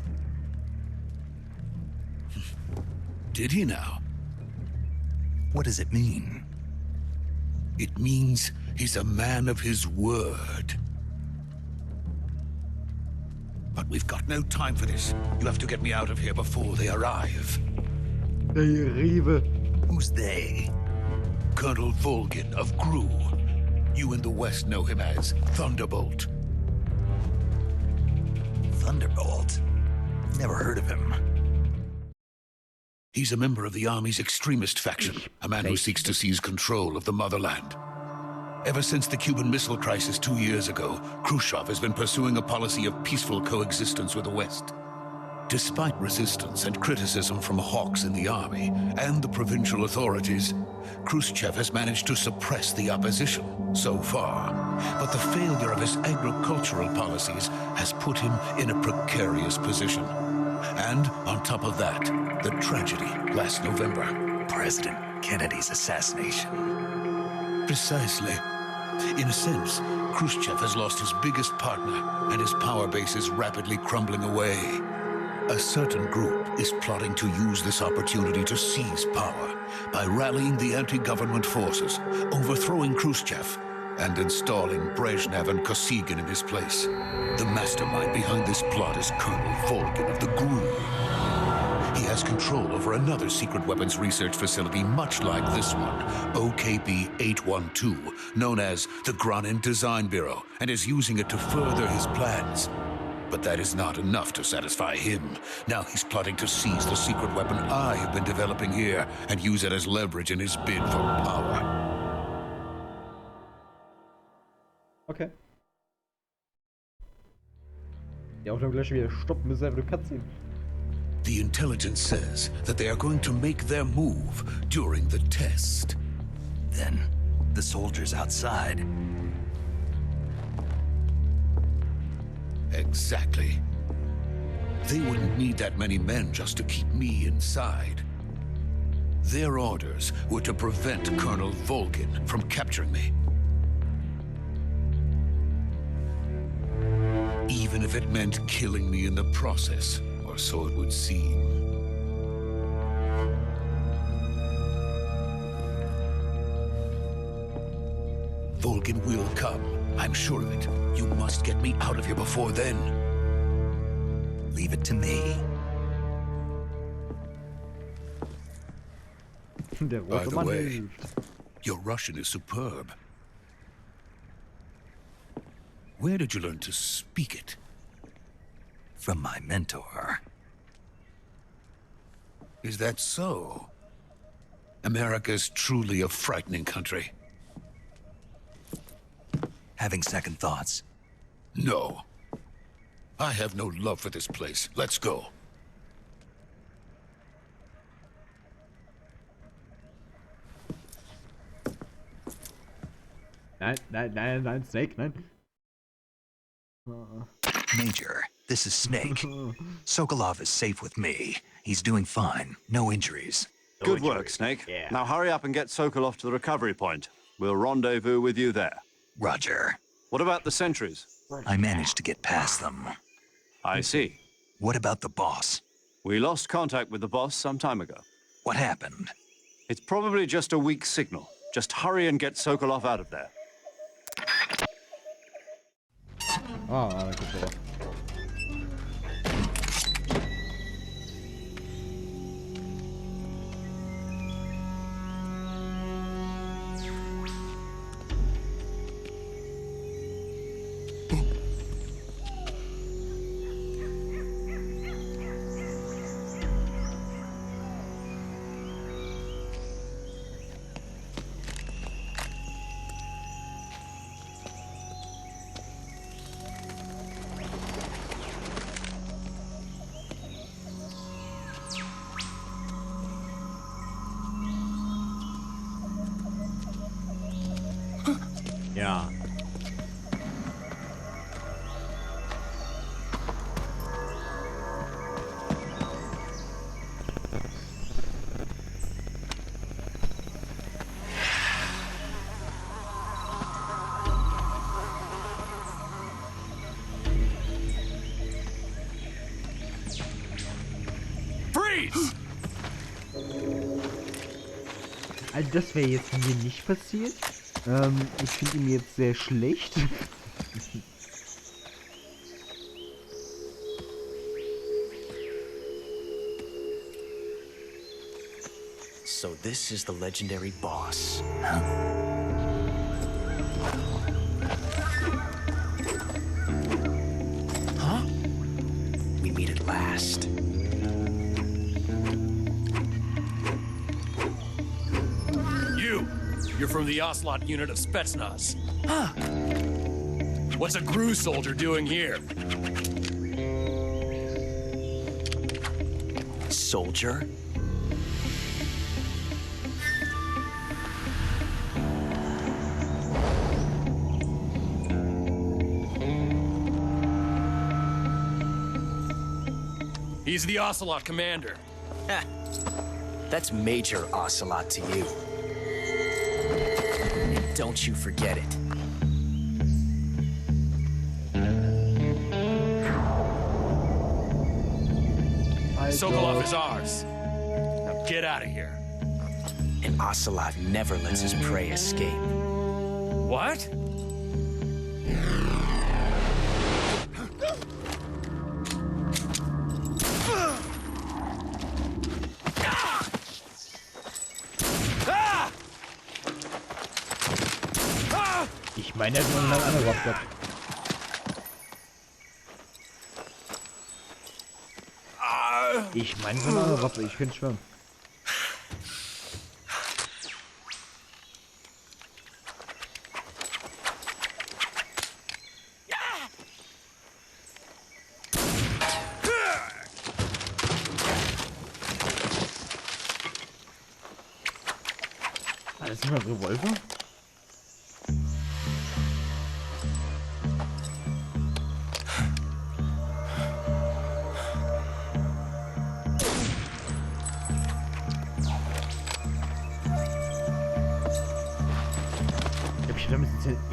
Did he now? What does it mean? It means he's a man of his word. But we've got no time for this. You have to get me out of here before they arrive. Who's they? Colonel Volgin of Gru. You in the West know him as Thunderbolt. Thunderbolt? Never heard of him. He's a member of the Army's extremist faction, a man who seeks to seize control of the motherland. Ever since the Cuban Missile Crisis 2 years ago, Khrushchev has been pursuing a policy of peaceful coexistence with the West. Despite resistance and criticism from hawks in the army and the provincial authorities, Khrushchev has managed to suppress the opposition so far. But the failure of his agricultural policies has put him in a precarious position. And on top of that, the tragedy last November. President Kennedy's assassination. Precisely. In a sense, Khrushchev has lost his biggest partner, and his power base is rapidly crumbling away. A certain group is plotting to use this opportunity to seize power by rallying the anti-government forces, overthrowing Khrushchev, and installing Brezhnev and Kosygin in his place. The mastermind behind this plot is Colonel Volgin of the GRU. He has control over another secret weapons research facility much like this one, OKB-812, known as the Granin Design Bureau, and is using it to further his plans. But that is not enough to satisfy him. Now he's plotting to seize the secret weapon I have been developing here and use it as leverage in his bid for power. Okay. Die Aufnahme gleich wieder stoppen, müssen einfach nur Cutscene. The intelligence says that they are going to make their move during the test. Then, the soldiers outside. Exactly. They wouldn't need that many men just to keep me inside. Their orders were to prevent Colonel Volgin from capturing me. Even if it meant killing me in the process, or so it would seem. Volgin will come. I'm sure of it. You must get me out of here before then. Leave it to me. Der By rote the Mann way, hilft. your Russian is superb. Where did you learn to speak it? From my mentor. Is that so? America's truly a frightening country. Having second thoughts. No. I have no love for this place. Let's go. Nein, Snake, nein. Major, this is Snake. Sokolov is safe with me. He's doing fine. No injuries. Good work, Snake. Yeah. Now hurry up and get Sokolov to the recovery point. We'll rendezvous with you there. Roger. What about the sentries? I managed to get past them. I see. What about the boss? We lost contact with the boss some time ago. What happened? It's probably just a weak signal. Just hurry and get Sokolov out of there. Ah, gut drauf. Ja. Freeze! Also das wäre jetzt mir nicht passiert. Ich finde ihn jetzt sehr schlecht. So this is the legendary boss. Huh? We meet at last. You're from the Ocelot unit of Spetsnaz. Huh. What's a GRU soldier doing here? Soldier? He's the Ocelot commander. Heh. That's Major Ocelot to you. Don't you forget it. Sokolov is ours. Now get out of here. And Ocelot never lets his prey escape. What? Ich meine, er hat nur eine andere Waffe gehabt. Ich meine, so eine andere Waffe, ich könnte schwören. War das nicht mal ein Revolver?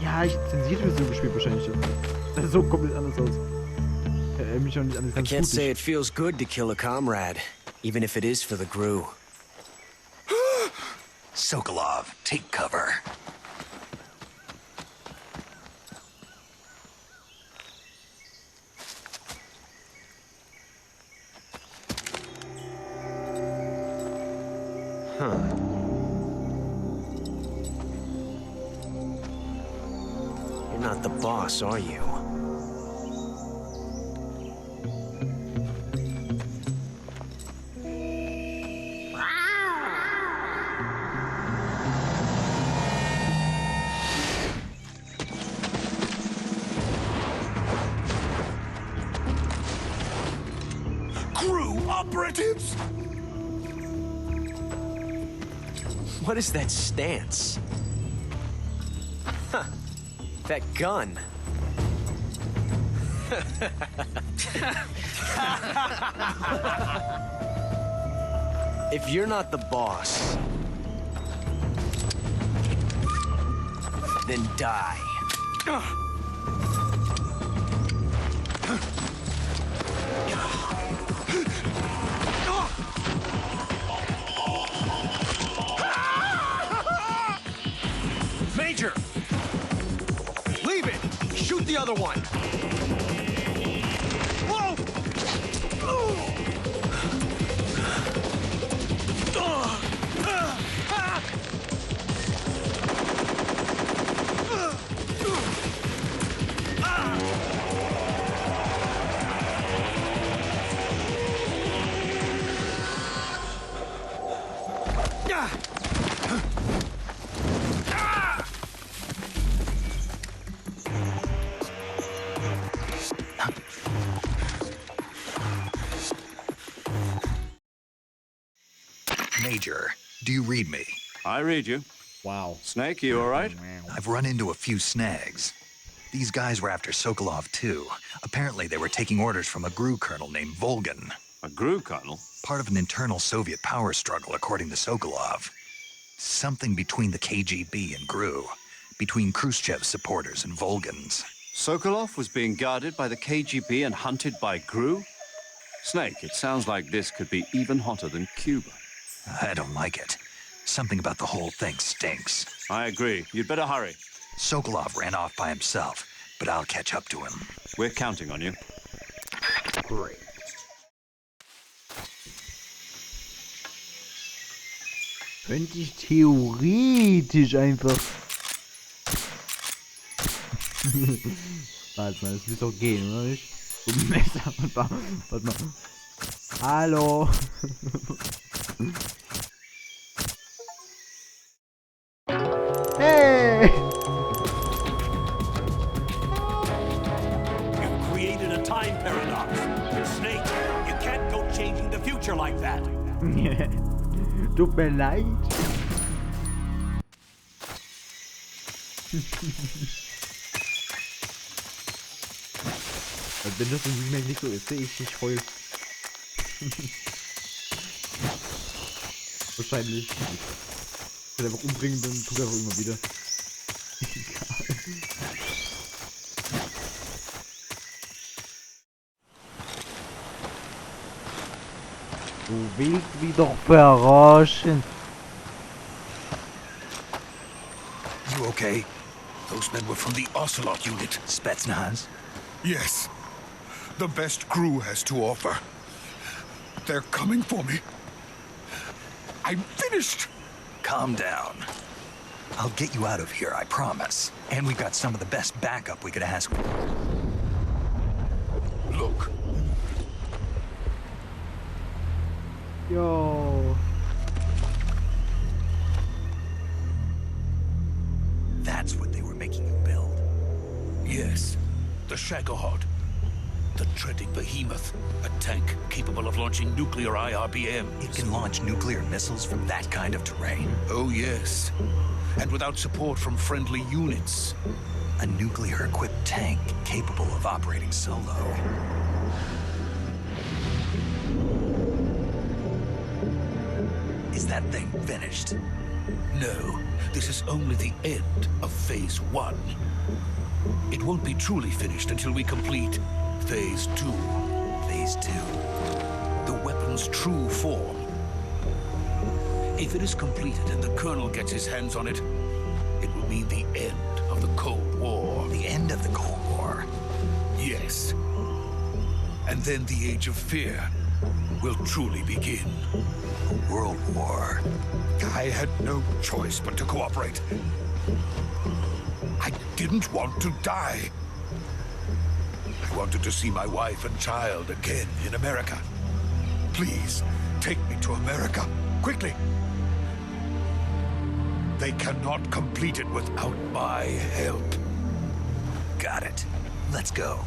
Ja, ich zensierte Version gespielt wahrscheinlich. Das ist so komplett anders aus. Mich noch nicht an das I can't say it feels good to kill a comrade, even if it is for the Gru. Sokolov, take cover. You're not the boss, are you? Crew operatives! What is that stance? Huh. That gun. If you're not the boss, then die. Major! Leave it! Shoot the other one! Whoa! Major, do you read me? I read you. Wow. Snake, you all right? I've run into a few snags. These guys were after Sokolov too. Apparently they were taking orders from a GRU colonel named Volgan. A GRU colonel? Part of an internal Soviet power struggle, according to Sokolov. Something between the KGB and GRU. Between Khrushchev's supporters and Volgan's. Sokolov was being guarded by the KGB and hunted by GRU? Snake, it sounds like this could be even hotter than Cuba. I don't like it. Something about the whole thing stinks. I agree. You'd better hurry. Sokolov ran off by himself, but I'll catch up to him. We're counting on you. Great. Könnte ich theoretisch einfach... Warte mal, das müsste doch gehen, oder nicht? So ein Messer. Warte mal. Hallo. Hey! You've created a time paradox. Snake, you can't go changing the future like that. Tut mir leid. Wenn das im Remake nicht so ist, sehe ich nicht voll. Wahrscheinlich. Ich will einfach umbringen, dann tut er einfach immer wieder. Egal. Du willst mich doch verarschen. You okay? Those men were from the Ocelot unit. Spetsnaz? Yes. The best crew has to offer. They're coming for me. I'm finished. Calm down. I'll get you out of here, I promise. And we've got some of the best backup we could ask. Look. Yo. That's what they were making you build. Yes. The Shagohod. The treading behemoth. A tank capable of launching nuclear IRBM. It can launch nuclear missiles from that kind of terrain? Oh, yes. And without support from friendly units. A nuclear-equipped tank capable of operating solo. Is that thing finished? No, this is only the end of Phase 1. It won't be truly finished until we complete Phase 2. Phase 2? The weapon's true form. If it is completed and the Colonel gets his hands on it, it will mean the end of the Cold War. The end of the Cold War? Yes. And then the Age of Fear will truly begin. A world war. I had no choice but to cooperate. I didn't want to die. I wanted to see my wife and child again in America. Please, take me to America, quickly. They cannot complete it without my help. Got it. Let's go.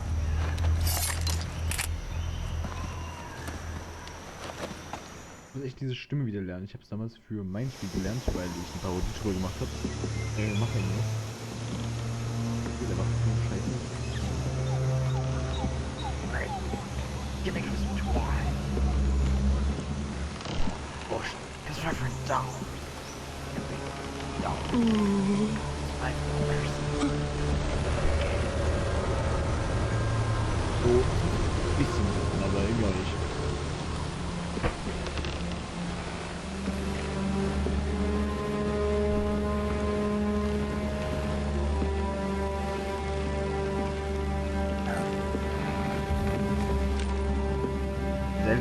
Ich muss echt diese Stimme wieder lernen. Ich habe es damals für mein Spiel gelernt, weil ich ein Parodie drüber gemacht habe. Mach ich nur. Der macht so Scheiße. Give me this toy. Oh, his reference down. So, ein bisschen, aber irgendwie auch nicht.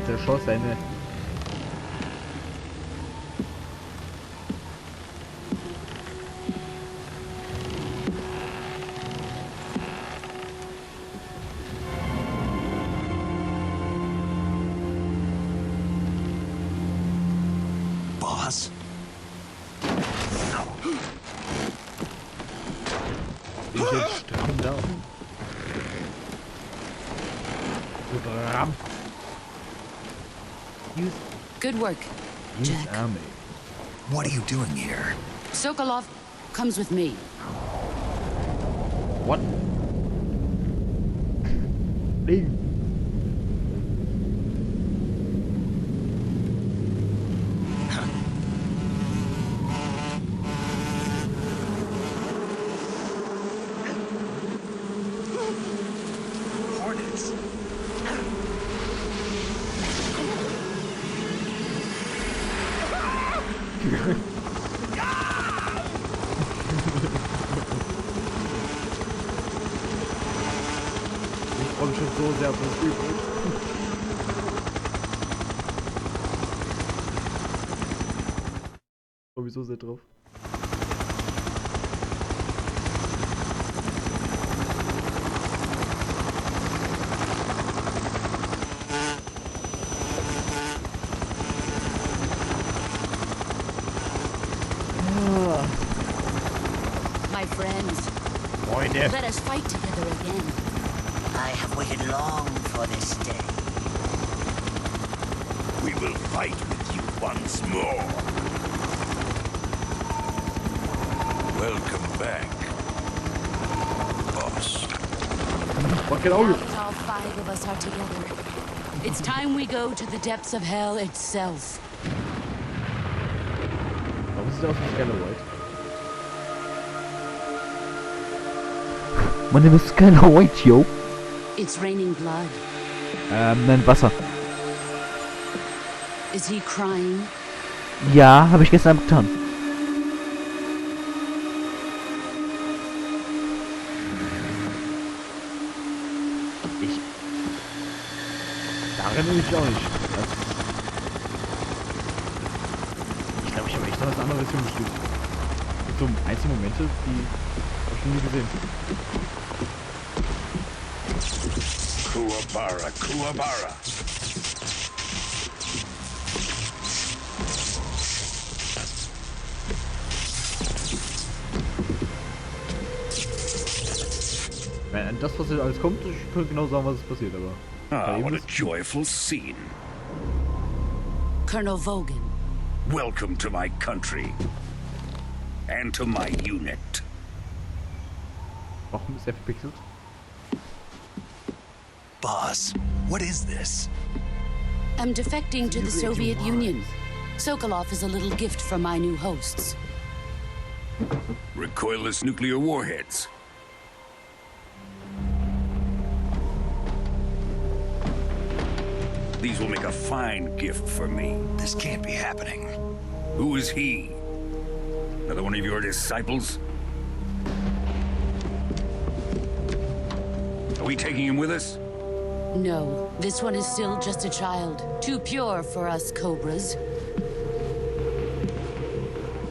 Der schoss seine. Boss? Bin ich jetzt stramm da? Stramm. Good work, Jack. What are you doing here? Sokolov comes with me. What? Ding. Hornets. Ich freue mich schon so sehr auf das Spiel. Ich freue mich so sehr drauf. My friends, Freunde. let us fight together again. I have waited long for this day. We will fight with you once more. Welcome back, boss. What can all you? Now that all 5 of us are together, it's time we go to the depths of hell itself. Warum sieht er aus wie Skyler White? My name is Skyler White, yo. It's raining blood. Nein, Wasser. Is he crying? Ja, habe ich gestern getan. Daran erinnere ich auch nicht. Ich glaube, ich habe echt noch eine andere Version gespielt. Es gibt so einzelne Momente, die habe ich noch nie gesehen. Kuwabara, Kuwabara. Das, was jetzt alles kommt, ich könnte genau sagen, was ist passiert, aber... Ah, what a joyful scene. Colonel Vogan. Welcome to my country. And to my unit. Warum ist er verpixelt? Boss, what is this? I'm defecting to the Soviet Union. Sokolov is a little gift from my new hosts. Recoilless nuclear warheads. These will make a fine gift for me. This can't be happening. Who is he? Another one of your disciples? Are we taking him with us? No, this one is still just a child. Too pure for us Cobras.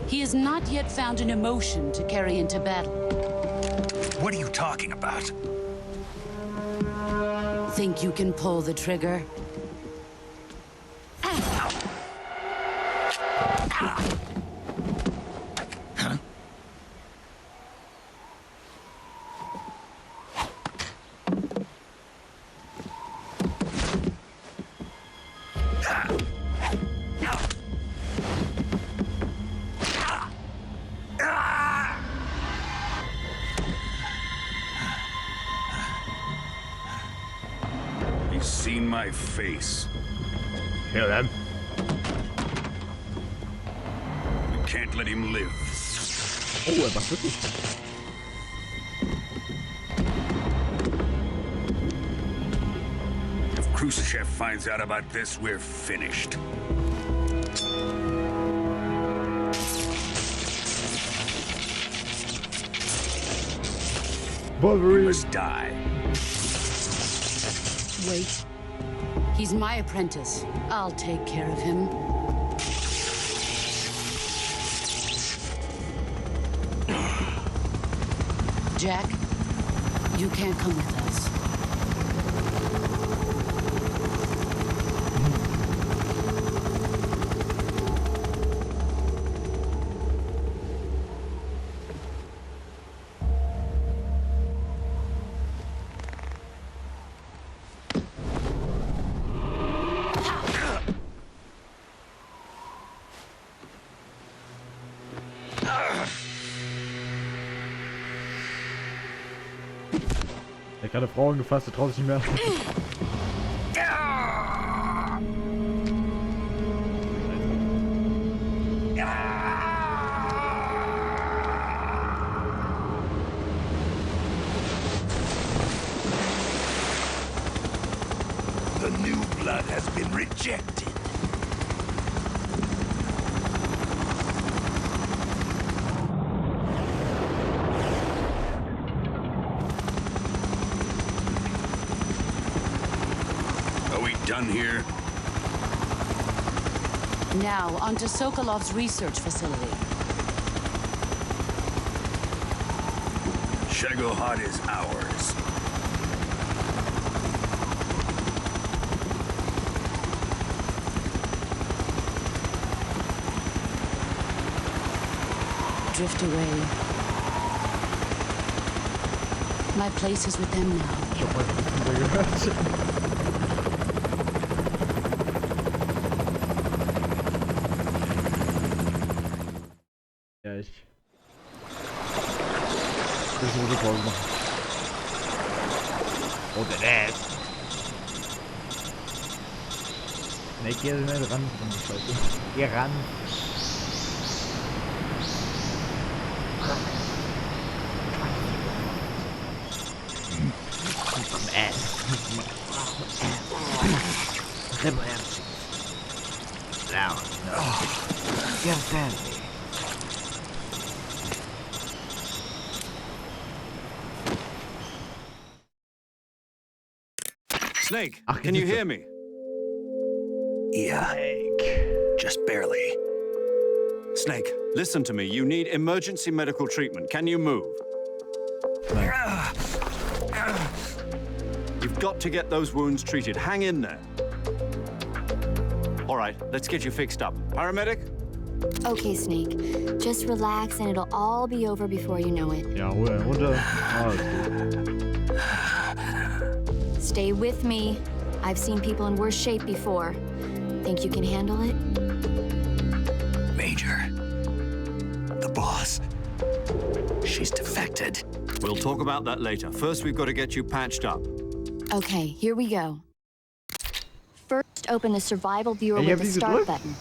He has not yet found an emotion to carry into battle. What are you talking about? Think you can pull the trigger? He's seen my face. Kill him. We can't let him live. Oh, er macht wirklich. If Khrushchev finds out about this, we're finished. Wolverine. He must die. Wait. He's my apprentice. I'll take care of him. Jack, you can't come with us. Er hat gerade Frauen gefasst, er traut sich nicht mehr. The new blood has been rejected. Are we done here? Now, onto Sokolov's research facility. Shagohod is ours. Drift away. My place is with them now. Ich hab heute nichts mehr gehört. Ja, ich will so eine Pause machen. Oh, der Ass. Ne, geh nicht ran. Scheiße. Geh ran. Yes, Dan. Snake, Ach, can you jetzt ist hear me? Yeah, just barely. Snake, listen to me. You need emergency medical treatment. Can you move? You've got to get those wounds treated. Hang in there. All right, let's get you fixed up. Paramedic? Okay, Snake. Just relax and it'll all be over before you know it. Ja, hol einen runter. Ah, ist gut. Stay with me. I've seen people in worse shape before. Think you can handle it? Major. The boss. She's defected. We'll talk about that later. First, we've got to get you patched up. Okay, here we go. First, open the survival viewer Hey, with the have you start gedrückt? button.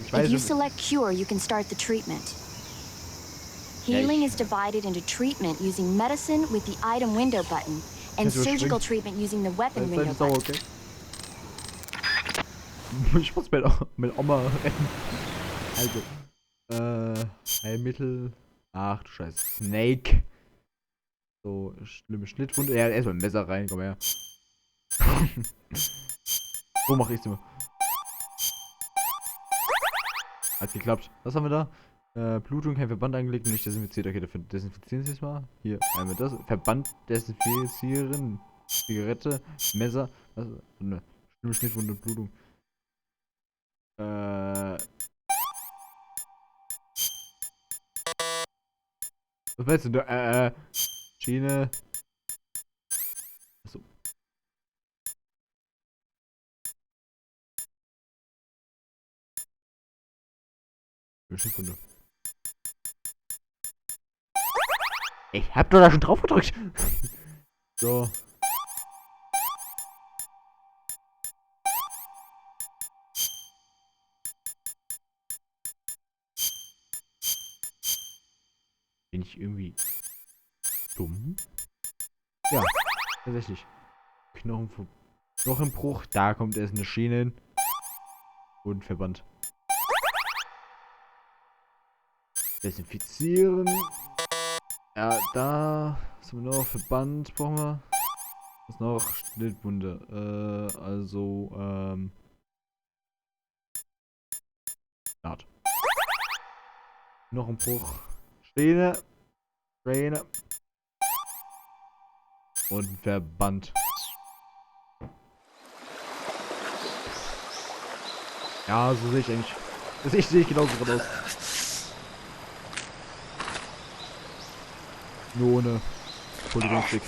Ich weiß If you es. select cure, you can start the treatment. Healing is divided into treatment using medicine with the item window button and Kannst du surgical überspringen? treatment using the weapon Das window ist sauer, button. okay? Ich muss mit Oma rennen. Also, Heilmittel. Ach du Scheiße. Snake. So, schlimme Schnittwunde. Ja, erstmal ein Messer rein, komm her. So mache ich's immer. Hat geklappt. Was haben wir da? Blutung, kein Verband angelegt und nicht desinfiziert. Okay, dafür desinfizieren Sie es mal. Hier, einmal das. Verband desinfizieren. Zigarette, Messer. Was? Eine schlimme Schnittwunde, Blutung. Was meinst du da? Schiene. Achso. Schnittwunde. Ich hab doch da schon drauf gedrückt. So. Bin ich irgendwie dumm? Ja, tatsächlich. Knochenbruch, da kommt erst eine Schiene hin. Und Verband. Desinfizieren. Ja, da. Was haben wir noch? Verband brauchen wir. Was noch? Schnittwunde. Naht. Knochenbruch. Schiene. Und Verband. Ja, so sehe ich eigentlich. Das sehe ich genauso gerade aus. Nur ohne Polygonstick.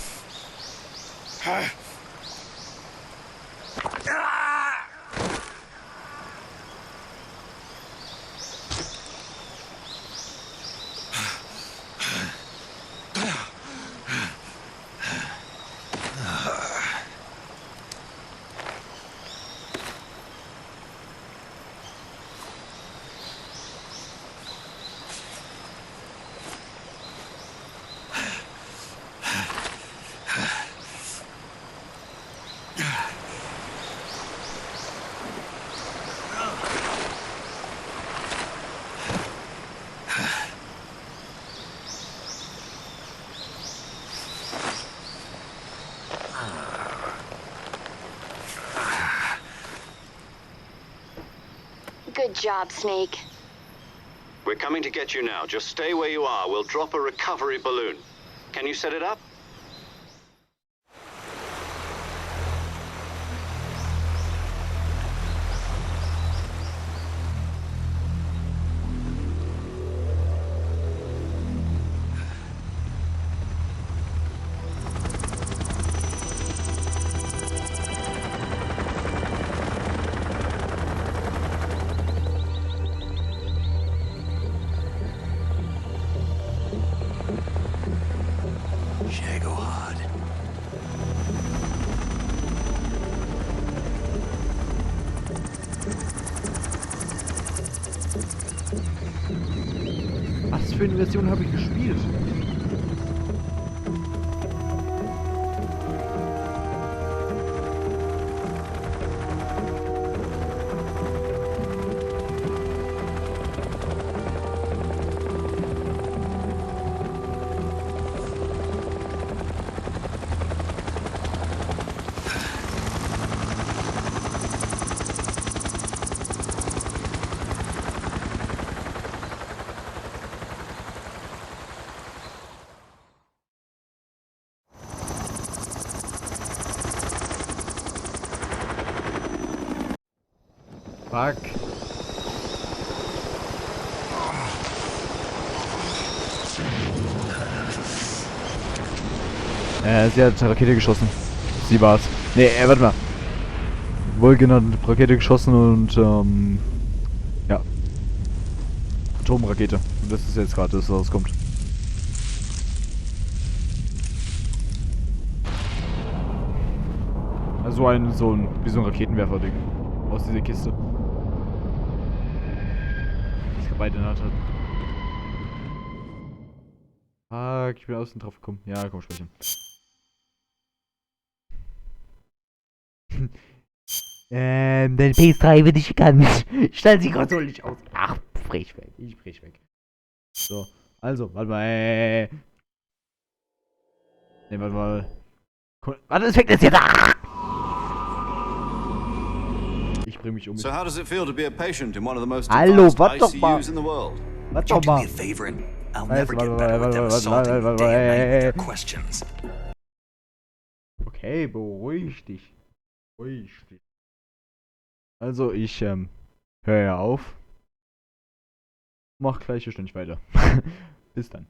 Good job, Snake. We're coming to get you now. Just stay where you are. We'll drop a recovery balloon. Can you set it up? Was für eine Version habe ich gespielt? Fuck. Sie hat Rakete geschossen. Sie war's. Nee, warte mal. Wohlgenannte Rakete geschossen und, ja. Atomrakete. Und das ist jetzt gerade das, was rauskommt. Also wie so ein Raketenwerfer-Ding. Aus dieser Kiste. Das kann beide in der Hand halten. Fuck, ich bin außen drauf gekommen. Ja, komm, speichern. Dein PS3 wird nicht ganz. Stell die Konsole nicht aus. Ach, brech weg. Ich brech weg. So, also, warte mal. Ne, warte mal. Warte, es fängt jetzt hier. Ich bring mich um. So how does it feel to be a patient in one of the most Hallo, advanced warte doch mal. ICUs in the world? Warte Would doch you do me mal. a favor and I'll Weiß, never get warte, better with them warte, assaulting warte, me day and night with their warte. questions. Okay, beruhig dich. Beruhig dich. Also, ich, höre ja auf. Mach gleich eine Stunde weiter. Bis dann.